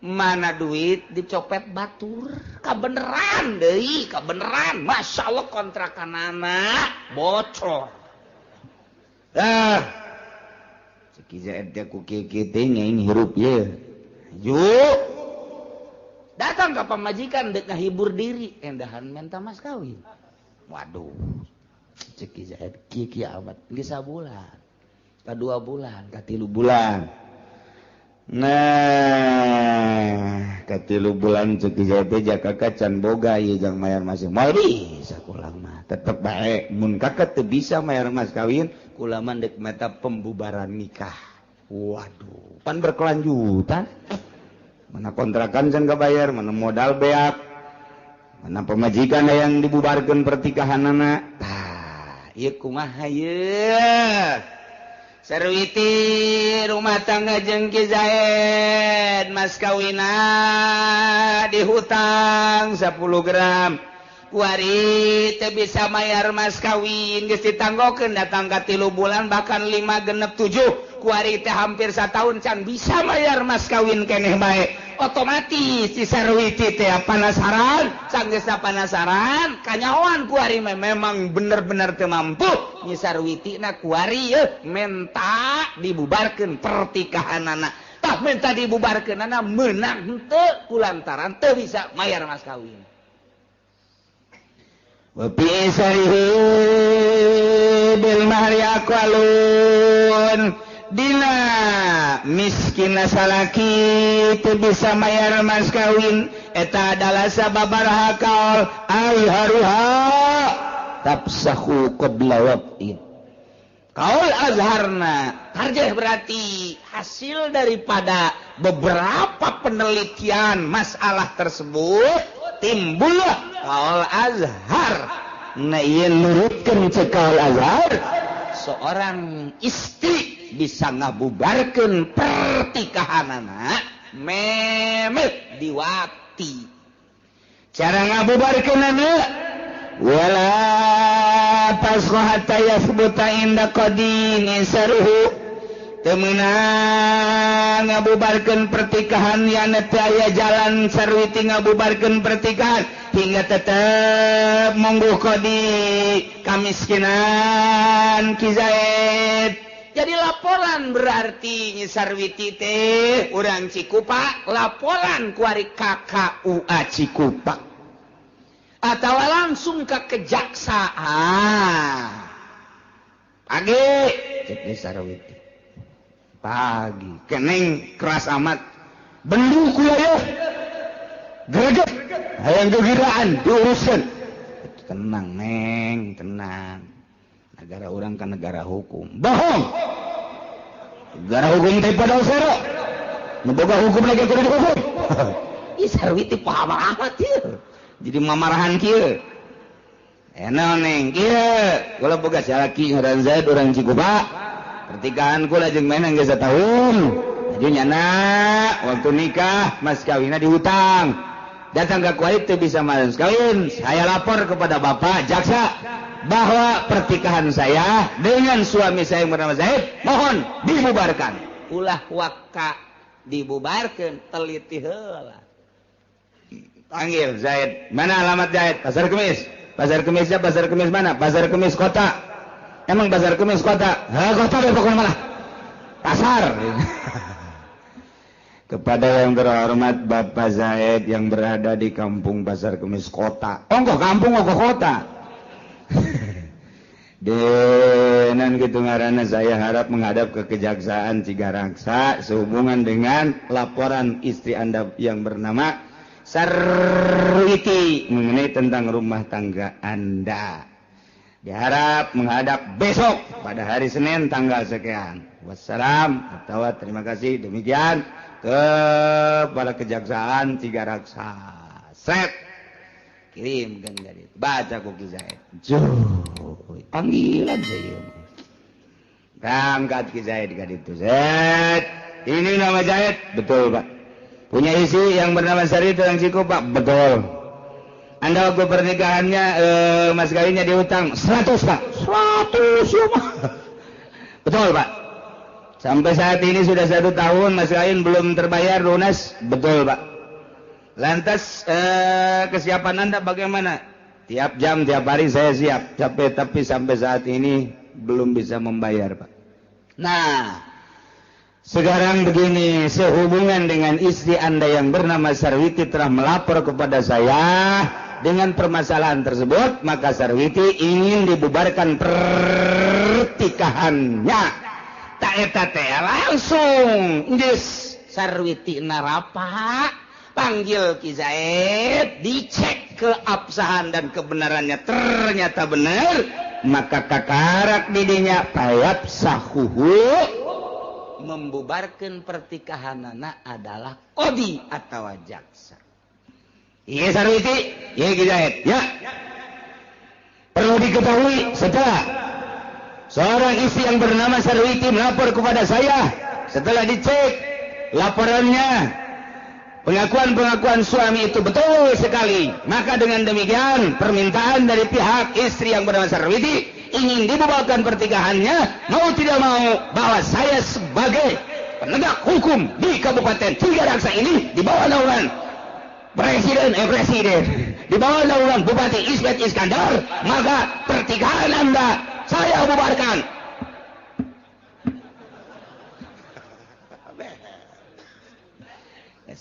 mana duit dicopet batur kabeneran deui kabeneran Masya Allah kontrakan anak bocor Cikiza eta ku kieu teh nyaing hirup ye yuk datang ke pamajikan dek ngahibur diri endahan menta mas kawin waduh Cikiza eta kieu abad geus sabulan ka 2 bulan ka 3 bulan nah ka 3 bulan Cikiza teh jaka kacan boga ieu jang mayar mas moal bisa kulang mah tetep bae mun kakak teu bisa mayar mas kawin kulaman dek meta pembubaran nikah waduh pan berkelanjutan mana kontrakan can kabayar mana modal beak mana pemajikan yang dibubarkeun pertikahanana tah ieu kumaha ieu Sarwiti rumah tangga jeung Ki Zaid mas kawina dihutang 10 gram kuari teu bisa mayar mas kawin geus ditanggokeun datang ka 3 bulan bahkan 5 genep 7 kuari teh hampir 1 tahun can bisa mayar mas kawin keneh bae otomatis si Sarwiti teh panasaran can geus panasaran kanyahoan kuari memang bener-bener teu mampu nyi Sarwiti na kuari menta dibubarkeun pertikahanana tah menta dibubarkeunana meunang henteu kulantaran teu bisa mayar mas kawin wa fi sarihi bil mahri aqalun dina miskin salaki teu bisa mayar mas kawin eta adalah sababaraha kaul azharuha tafsahu qabla waqtin kaul azharna tarjih berarti hasil daripada beberapa penelitian masalah tersebut timbullah kaul azhar na ieu nurutkeun cek kaul azhar seorang istri bisa ngabubarkeun pertikahanana memet diwakti cara ngabubarkeunana wala tasqa hatta yathbuta inda qadin saruhu teu meunang ngabubarkeun pertikahan yana teu aya jalan Sarwiti ngabubarkeun pertikahan hingga tetep mungguh qadi kamiskinan Ki Zaid jadi laporan berarti nyi Sarwiti teh urang Cikupa laporan kuari KKUA Cikupa atau langsung ke kejaksaan pagi cek nyi Sarwiti pagi keneng keras amat bendung kuliah greget hayang gegiraan diuruskeun tenang neng tenang negara orang kan negara hukum bohong negara hukum teh pada usero neboga hukum lagi kudu dihukum ih Sarwiti paham amat ieu jadi mamarahan kieu enak neng kieu kula boga salaki ngaran Zaid urang Cikupa pertikahan kula jeung menang geus satahun jadi nyana waktu nikah mas kawinna dihutang datang ke kuait teu bisa mas kawin saya lapor kepada bapak jaksa bahwa pertikahan saya dengan suami saya yang bernama Zaid mohon dibubarkan ulah waka dibubarkan teliti heula panggil Zaid mana alamat Zaid pasar kemisnya pasar kemis mana pasar kemis kota emang pasar kemis kota kota deh pokoknya malah pasar kepada yang terhormat Bapak Zaid yang berada di kampung pasar kemis kota ongkoh kampung ongkoh kota denan gitu ngaranna saya harap menghadap ke Kejaksaan Cigaraksa sehubungan dengan laporan istri Anda yang bernama Sarwiti mengenai tentang rumah tangga Anda. Diharap menghadap besok pada hari Senin tanggal sekian. Wassalam atau terima kasih demikian kepada Kejaksaan Cigaraksa. Set kirimkan ka ditu baca ku Ki Zaid panggilan saya berangkat Ki Zaid ka ditu Zaid ini nama Zaid betul Pak punya isi yang bernama Sari Tulang Cikup Pak betul Anda waktu pernikahannya mas kawinnya diutang 100 Pak 100 ya Pak betul Pak sampai saat ini sudah 1 tahun mas kawin belum terbayar lunas betul Pak lantas kesiapan Anda bagaimana tiap jam tiap hari saya siap tapi sampai saat ini belum bisa membayar Pak nah sekarang begini sehubungan dengan istri Anda yang bernama Sarwiti telah melapor kepada saya dengan permasalahan tersebut maka Sarwiti ingin dibubarkan pertikahannya tak eta teh langsung geus Sarwiti narapa panggil Ki Zaid dicek keabsahan dan kebenarannya ternyata benar maka kakarak didinya payap sahuhu membubarkan pertikahanana adalah kodi atau jaksa iya Sarwiti iya Ki Zaid ya perlu diketahui setelah seorang istri yang bernama Sarwiti melapor kepada saya setelah dicek laporannya pengakuan suami itu betul sekali maka dengan demikian permintaan dari pihak istri yang bernama Sarwiti ingin dibubarkan pertikahannya mau tidak mau bahwa saya sebagai penegak hukum di Kabupaten Tigaraksa ini di bawah naungan presiden di bawah naungan Bupati Ismet Iskandar maka pertikahan Anda saya bubarkan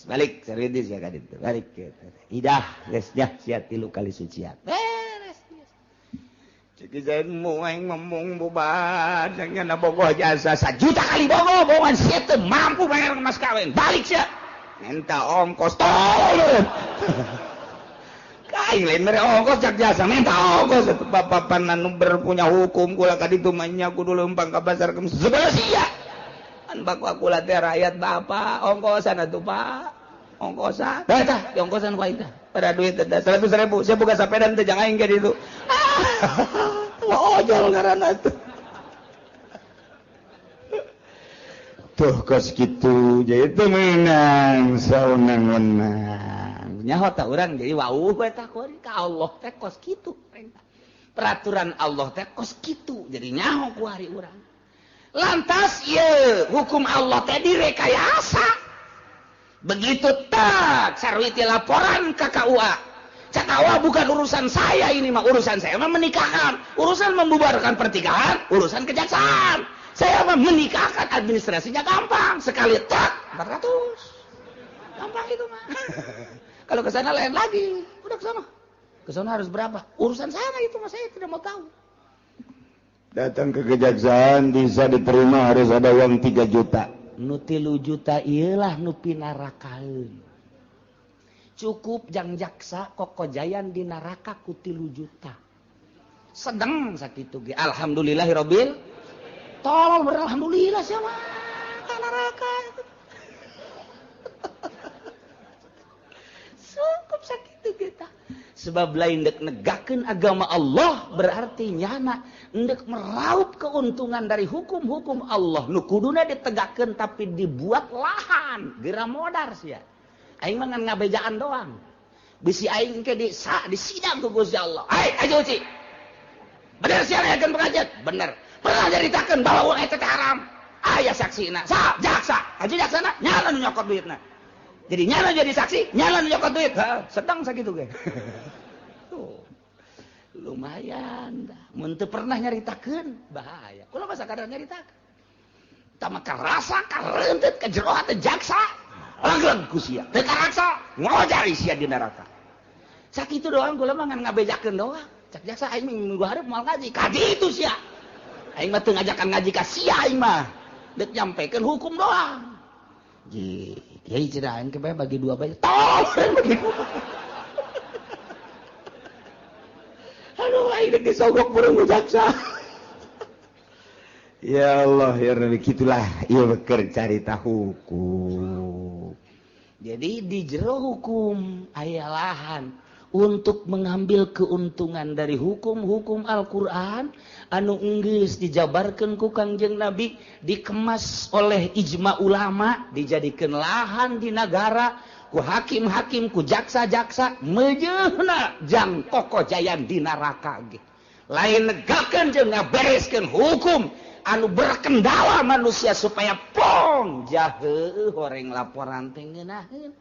balik Sarwiti sia ka ditu balik idah geus nya sia 3 kali sucian beres Ki Zaid moeng ngomong bubar nya na bogoh jasa 1 juta kali bogohan sia teu mampu bayar mas kawin balik sia minta ongkos tolong kain lain mere ongkos cak jasa minta ongkos atuh papapan anu berpunya hukum kula ka ditu mah nya kudu leumpang ka pasar kemis sebelah sia baku aku latih rakyat bapak ongkosan atuh Pak ongkosan tah ongkosan ku aing pada duit 100.000 saya buka sepeda teh jangan aing ke ditu ojol ngaranna tuh kos kitu jadi teh menang saunang-unang nyaho tah urang jadi wauh we tah ka Allah teh kos kitu peraturan Allah teh kos kitu jadi nyaho ku hari urang lantas ya hukum Allah teh direkayasa begitu tak Sarwiti laporan ke KUA KUA bukan urusan saya ini mah urusan saya mah menikahkan urusan membubarkan pertikahan urusan kejaksaan saya mah menikahkan administrasinya gampang sekali tak 400 gampang itu mah kalau ke sana lain lagi udah ke sana harus berapa urusan saya mah itu mah saya tidak mau tahu datang ke kejaksaan bisa diterima harus ada uang 3 juta nu 3 juta iyalah nu pinarakaeun cukup jang jaksa kokojayan di neraka ku 3 juta sedeng sakitu ge alhamdulillahirabbil tolol beralhamdulillah sama ka neraka cukup sakitu kita sebab lain dek negakeun agama Allah berarti nyana endek meraup keuntungan dari hukum-hukum Allah nu kuduna ditegakkeun tapi dibuat lahan geura modar sia aing mah ngan ngabejaan doang bisi aing ke di sidang ku Gusti Allah ayo uci bener sia ayeuna pengajian bener pernah nyaritakeun bahwa uang eta teh haram aya saksina jaksa aja jaksana nyala nu nyokot duitna jadi nyala jadi saksi nyala nu nyokot duit sedang sakitu ge tuh lumayan dah mun teu pernah nyaritakeun bahaya kula mah sakadar nyaritakeun tah mah karasa kareuntut ka jero hate jaksa langgeng ku sia teu karaksa ngojari sia di neraka sakitu doang kula mah ngan ngabejakeun doang cak jaksa aing minggu hareup moal ngaji ka ditu sia aing mah teu ngajakan ngaji ka sia aing mah deuk nyampekeun hukum doang ji kiai cenah aing ke bagi 2 bae tolong bagi 2 aduh aing deuk disogok burung jaksa ya Allah ya Rabbi gitulah ieu keur carita hukum jadi di jero hukum aya lahan untuk mengambil keuntungan dari hukum-hukum Al-Quran anu Inggris dijabarkan ku Kangjeng Nabi, dikemas oleh ijma ulama, dijadikan lahan di negara ku hakim-hakim, ku jaksa-jaksa, mejeuna jang koko jayan di neraka ge. Lain negakeun jeung ngabereskeun hukum anu berkendala manusia supaya pong jaheuh horeng laporan teh ngeunaheun.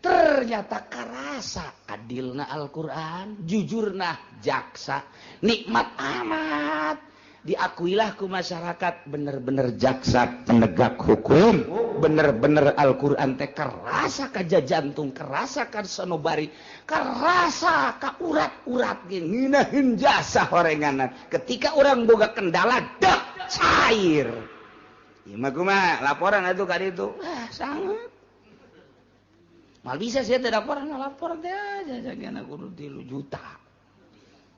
Ternyata karasa adilna Al-Quran, jujurna jaksa, nikmat amat. Diakuilah ku masyarakat bener-bener jaksa penegak hukum, bener-bener Al-Quran teh karasa ka jantung, karasa ka sanubari, karasa ka urat-urat ge ngeunaheun jasa horenganan. Ketika orang boga kendala dak cair. Ieu mah kumaha laporan atuh ka ditu. Sangat mal bisa saya tidak pernah lapor teh aja jadi anak kudu 3 juta.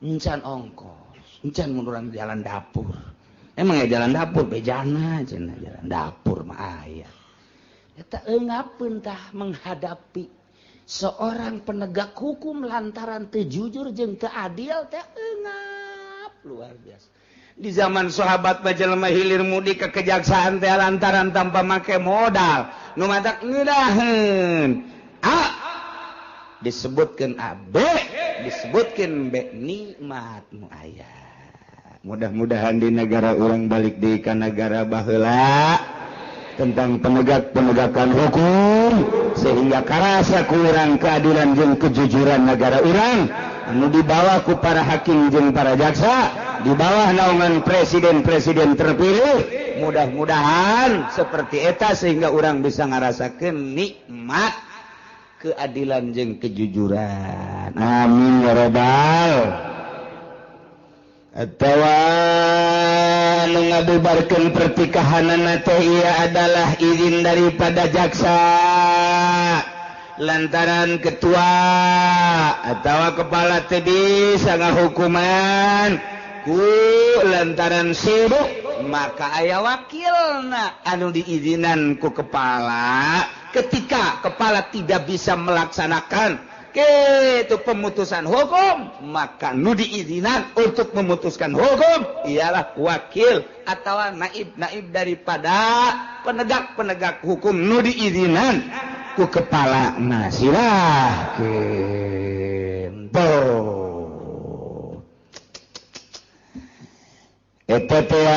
Encan ongkos, encan menurang jalan dapur. Emang ya jalan dapur bejana cenah jalan dapur mah aya. Eta eungapeun tah menghadapi seorang penegak hukum lantaran teu jujur jeung teu adil teh eungap luar biasa. Di zaman sahabat bajelema hilir mudi ke kejaksaan teh lantaran tanpa make modal. Nu matak ngeudaheun A disebutkan A, B disebutkan B, nikmat mu aya. Mudah-mudahan di negara orang balik di ka negara baheula tentang penegakan hukum sehingga karasa ku urang keadilan jeung kejujuran negara urang anu dibawa ku para hakim jeung para jaksa di bawah naungan presiden-presiden terpilih. Mudah-mudahan seperti eta sehingga orang bisa ngarasakeun nikmat keadilan jeung kejujuran. Amin ya rabbal. Atawa anu ngabubarkeun pertikahanana teh ieu adalah izin daripada jaksa lantaran ketua atawa kepala teh bisa ngahukuman ku lantaran sibuk, maka aya wakilna anu diizinan ku kepala. Ketika kepala tidak bisa melaksanakan itu pemutusan hukum, maka nu diizinan untuk memutuskan hukum ialah wakil atau naib daripada penegak hukum nu diizinan ku kepala. Nah silahkeun eta teh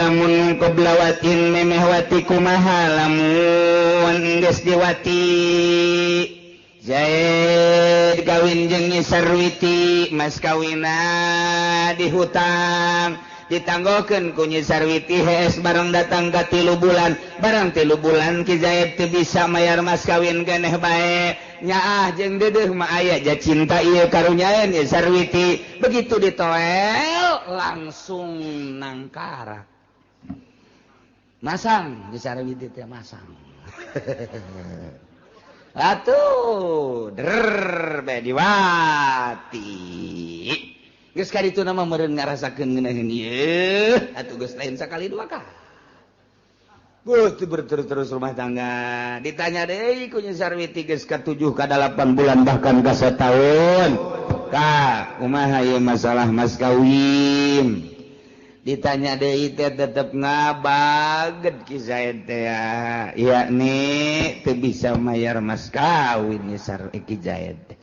lamun qoblawatin memehwati kumaha lamun geus diwati Zaid kawin jeung Nyi Sarwiti mas kawina dihutang ditanggokeun ku Nyi Sarwiti hees bareng datang ka 3 bulan barang 3 bulan Ki Zaid teu bisa mayar mas kawin keneh bae nyaah jeung deudeuh mah aya ja cinta ieu karunyaeun Nyi Sarwiti begitu ditoel langsung nangkarak masang Nyi Sarwiti teh masang atuh der bae diwati geus ka ditu nama meureun ngarasakeun ngeunaheun ieu atuh geus lain sakali 2 kali. Berterus rumah tangga ditanya deui ku Nyi Sarwiti geus ka 7 ka 8 bulan bahkan ka setahun ka kumaha ieu masalah mas kawin ditanya deui teh tetep ngabaget Ki Zaid teh yakni teu bisa mayar mas kawin Ki Zaid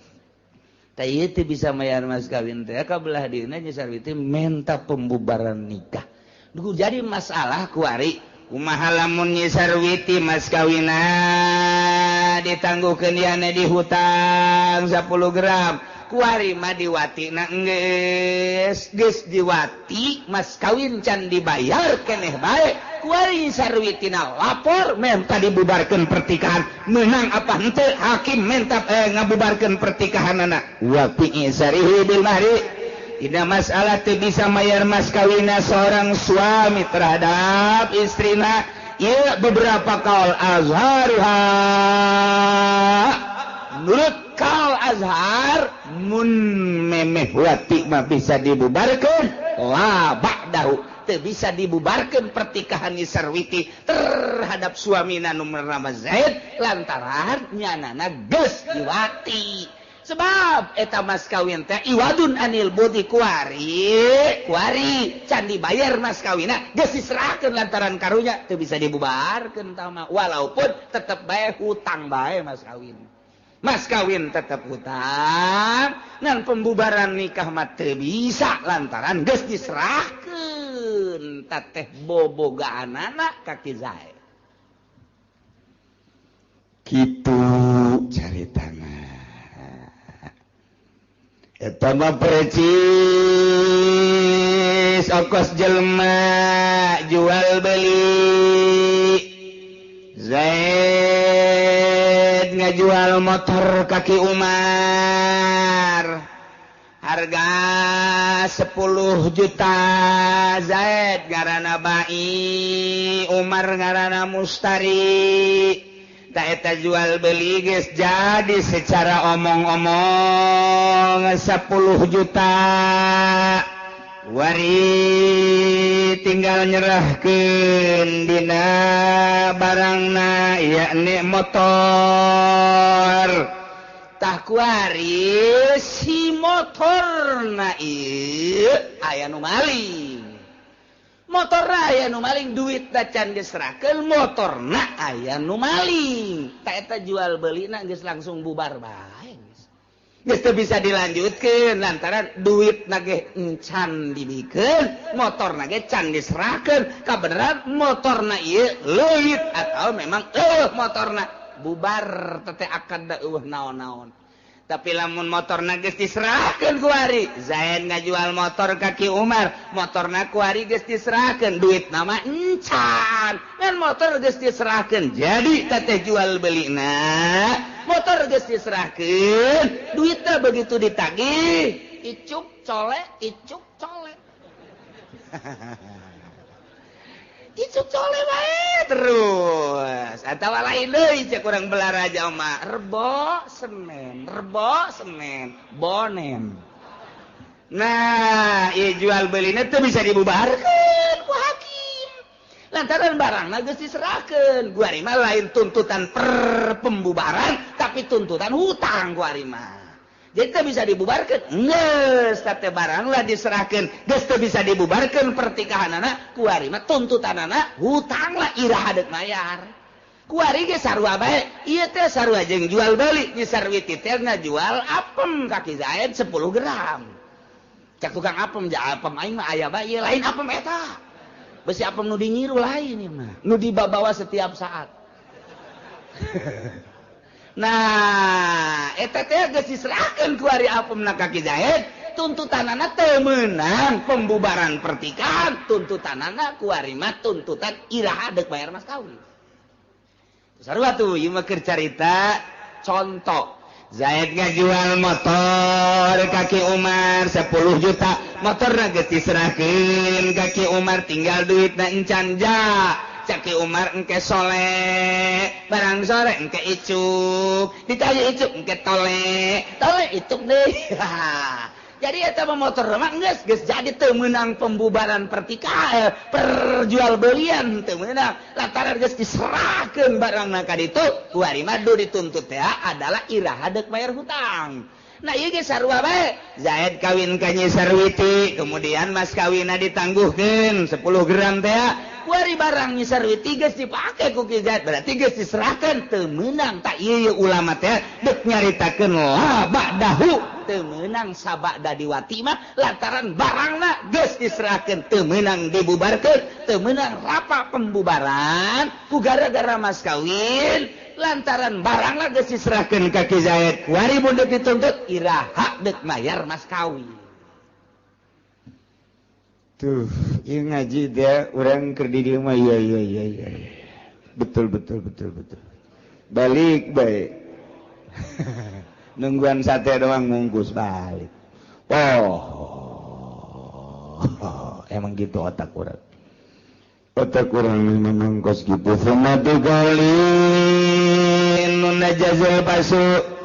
teh ieu teu bisa mayar mas kawin teh ka belah dieuna Nyi Sarwiti minta pembubaran nikah. Duh jadi masalah ku ari kumaha lamun Nyi Sarwiti mas kawina ditangguhkeun diana di hutang 10 gram kuari mah diwatina geus diwati mas kawin can dibayar keneh bae kuari Nyi Sarwitina lapor minta dibubarkeun pertikahan menang apa henteu hakim minta ngabubarkeun pertikahanana wa fi sarihi bil mahri. Tidak masalah teu bisa mayar mas kawina seorang suami terhadap istrina ieu beberapa kaul azharuha menurut kaul azhar mun memeh wati mah bisa dibubarkeun la ba'dahu teu bisa dibubarkeun pertikahan Nyi Sarwiti terhadap suamina nu bernama Zaid lantaran nyanana geus diwati. sebab eta mas kawin teh iwadun anil budi kuari can dibayar mas kawina geus diserahkeun lantaran karunya teu bisa dibubarkeun tama walaupun tetep bae hutang bae mas kawin tetep hutang ngan pembubaran nikah mah teu bisa lantaran geus diserahkeun tateh bobogaanana ka Kiai kitu caritana eta mah precis ongkos jelema jual beli Zaid ngajual motor kaki Umar harga 10 juta Zaid ngaranna Bai Umar ngaranna Mustari tak eta jual beli geus jadi secara omong-omong 10 juta wari tinggal nyerahkeun dina barangna yakni motor tah kuari si motorna ieu aya nu maling motorna aya nu maling duit da can diserahkeun motorna aya nu maling tak eta jual beulina geus langsung bubar bae geus teu bisa dilanjutkeun lantaran duitna ge encan dibikeun motorna ge can diserahkeun kabeneran motorna ieu leuwit atau memang motorna bubar teh akad da naon-naon tapi lamun motorna geus diserahkeun ku ari Zaid ngajual motor kaki Umar motorna ku ari geus diserahkeun duit nama encan ngan motor geus diserahkeun jadi teteh jual belina motor geus diserahkeun duitna begitu ditagih icuk colek icuk colek bae terus atawa lain deui cek urang Balaraja mah rebo semen bonen nah ieu jual beulina teu bisa dibubarkeun ku hakim lantaran barangna geus diserahkeun ku ari mah lain tuntutan per pembubaran tapi tuntutan hutang ku ari mah jadi teu bisa dibubarkeun geus teh barang lah diserahkeun geus teu bisa dibubarkeun pertikahanana ku ari mah tuntutanana hutang lah iraha deuk mayar ku ari ge sarua bae ieu teh sarua jeung jual beli di sarwi titelna jual apem kaki Zaid 10 gram cak tukang apem apem aing mah aya bae ieu lain apem eta besi apem nu dingiru lain ieu mah nu dibawa setiap saat nah eta teh geus diserahkeun ku ari apemna kaki Zaid tuntutanana teu meunang pembubaran pertikahan tuntutanana ku ari mah tuntutan iraha deuk bayar mas kawin sarua tuh ieu mah keur carita contoh Zaid ngajual motor kaki Umar 10 juta motorna geus diserahkeun kaki Umar tinggal duitna encan ja Caki Umar engke soleh barang sore engke icuk ditanya icuk engke tole icuk deh jadi eta motor mah geus jadi teu meunang pembubaran pertikahan perjual belian teu meunang lantaran geus diserahkeun barangna ka ditu ku ari mah dituntut teh adalah iraha deuk bayar hutang. Nah ieu ge sarua bae Zaid kawin ka Nyi Sarwiti kemudian mas kawinna ditangguhkeun 10 gram teh kuari barang Nyi Sarwiti geus dipake ku Ki Zaid berarti geus diserahkeun teu meunang tak ieu ulama teh deuk nyaritakeun la ba'dahu teu meunang sabada diwati mah lantaran barangna geus diserahkeun teu meunang dibubarkeun teu meunang rapa pembubaran ku gara-gara mas kawin lantaran barangna geus diserahkeun ka Ki Zaid kuari mun deuk dituntut iraha deuk mayar mas kawin. Tuh, ieu ngaji dia urang keur di dieu mah iya. Betul. Balik bae. Nungguan sate doang ngungkus balik. Oh. Emang gitu otak urang. Otak urang memang kos gitu. Famatu galin nun najazul pasu.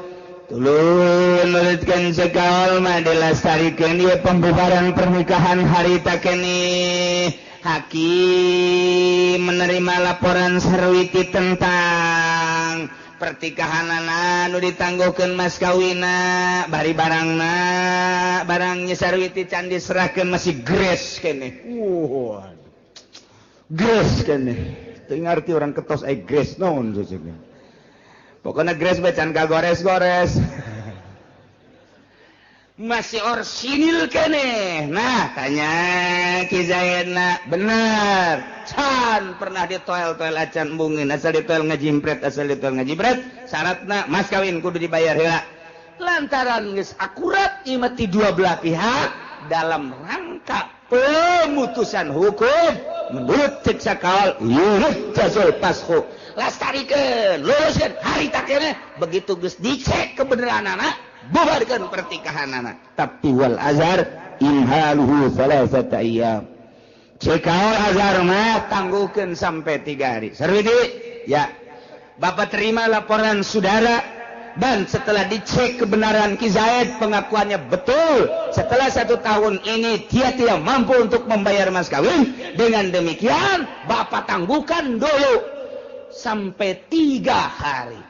Tulun nurutkeun sekaol mah dilestarikeun ieu pembubaran pernikahan harita kene hakim menerima laporan Sarwiti tentang menang pertikahanana nu ditangguhkeun mas kawina bari barangnya Sarwiti can diserahkeun masih gres keneh. Gres keneh. Teu ngarti orang ketos gres naon sesuna. Pokoknya gres bacan kagores-gores. Masih orsinil kene. Nah, tanya Ki Zaidna, bener. Can pernah ditoel-toel acan bungin, asal ditoel ngajimpret, syaratna mas kawin kudu dibayar heula. Lantaran geus akurat ieu ti dua belah pihak dalam rangka pemutusan hukum menurut cek sakal yurtajul pashu. Lastarikeun, luruskeun harita keneh begitu geus dicek kebenaranana bubarkan pertikahan anak. Tapi wal azhar imhaluhu salasata ayyam. Cekal azhar mah tangguhkeun sampai 3 hari. Sarwiti, ya. Bapak terima laporan saudara dan setelah dicek kebenaran Ki Zaid pengakuannya betul. Setelah 1 tahun ini dia tidak mampu untuk membayar mas kawin. Dengan demikian Bapak tangguhkan dulu sampai 3 hari.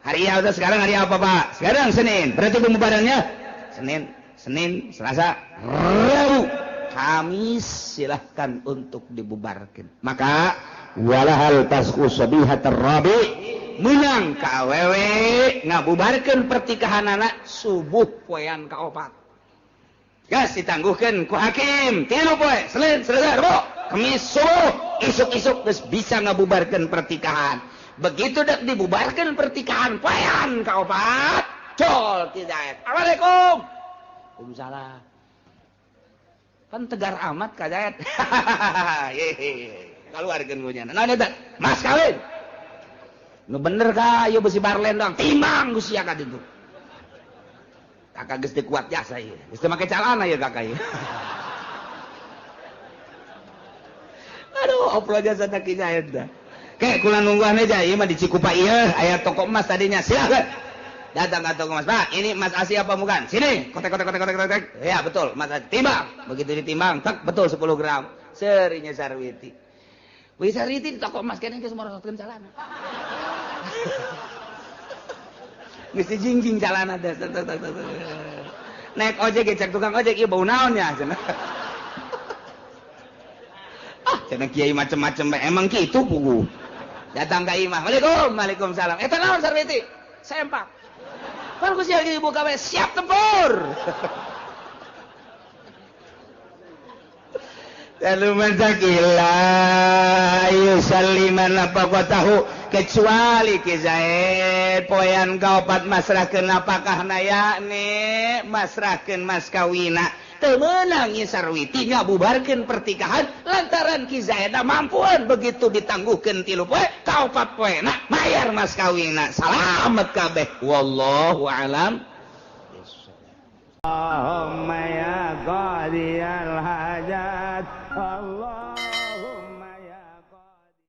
Hari ya udah sekarang hari apa Pak? Sekarang Senin. Berarti pembubarannya Senin, Selasa, Rabu, Kamis silahkan untuk dibubarkan. Maka walahal tasku sabihat rabi menang ka awewe ngabubarkan pertikahan anak subuh poean kaopat. Gas ditangguhkan ku hakim 3 poe Senin, Selasa, Rabu, Kamis subuh isuk-isuk geus bisa ngabubarkan pertikahan. Begitu dak dibubarkan pertikahan poean kaopat col Ki Zaid. Assalamualaikum. Waalaikumsalam. Kan tegar amat Ka Zaid. Kaluarkeun gu nya. Naon eta? Mas kawin. Nu bener ka ieu besi barlen doang. Timbang ku sia ka ditu. Kakak geus teu kuat jasa ieu. Geus teu make calana ieu kakak ieu. Aduh, oplo jasa Ki Zaid dah. Kayak kula nungguan aja, iya mah di Cikupa iya, aya toko emas tadinya, silakan. Datang ke toko emas, Pak, ini emas asli apa bukan? Sini, kotek. Ya betul, emas asli. Timbang, begitu ditimbang, tak betul 10 gram. Serinya Sarwiti. Wih Sarwiti di toko emas kayaknya ke semua rosotkan calana. Mesti jingjing calana deh. Naik ojek, cek tukang ojek, iya bau naonnya. Cenah kiai macem-macem, emang gitu pugu. Datang ke imah, Waalaikumsalam. Eta naon Sarwiti? Sempak. Kan ku sia ibu gawe siap tempur. Lalu menzakila yusalliman apa kau tahu kecuali Ki Zaid poean kaopat masrahkeun apakah naya nih masrahkeun mas kawina. Teu meunang ieu Sarwiti ngabubarkeun pertikahan lantaran Ki Zaid mampuan begitu ditangguhkeun 3 poe ka 4 poena mayar mas kawina. Salamet kabeh. Wallahu alam. Allahumma ya qadiyal hajat Allah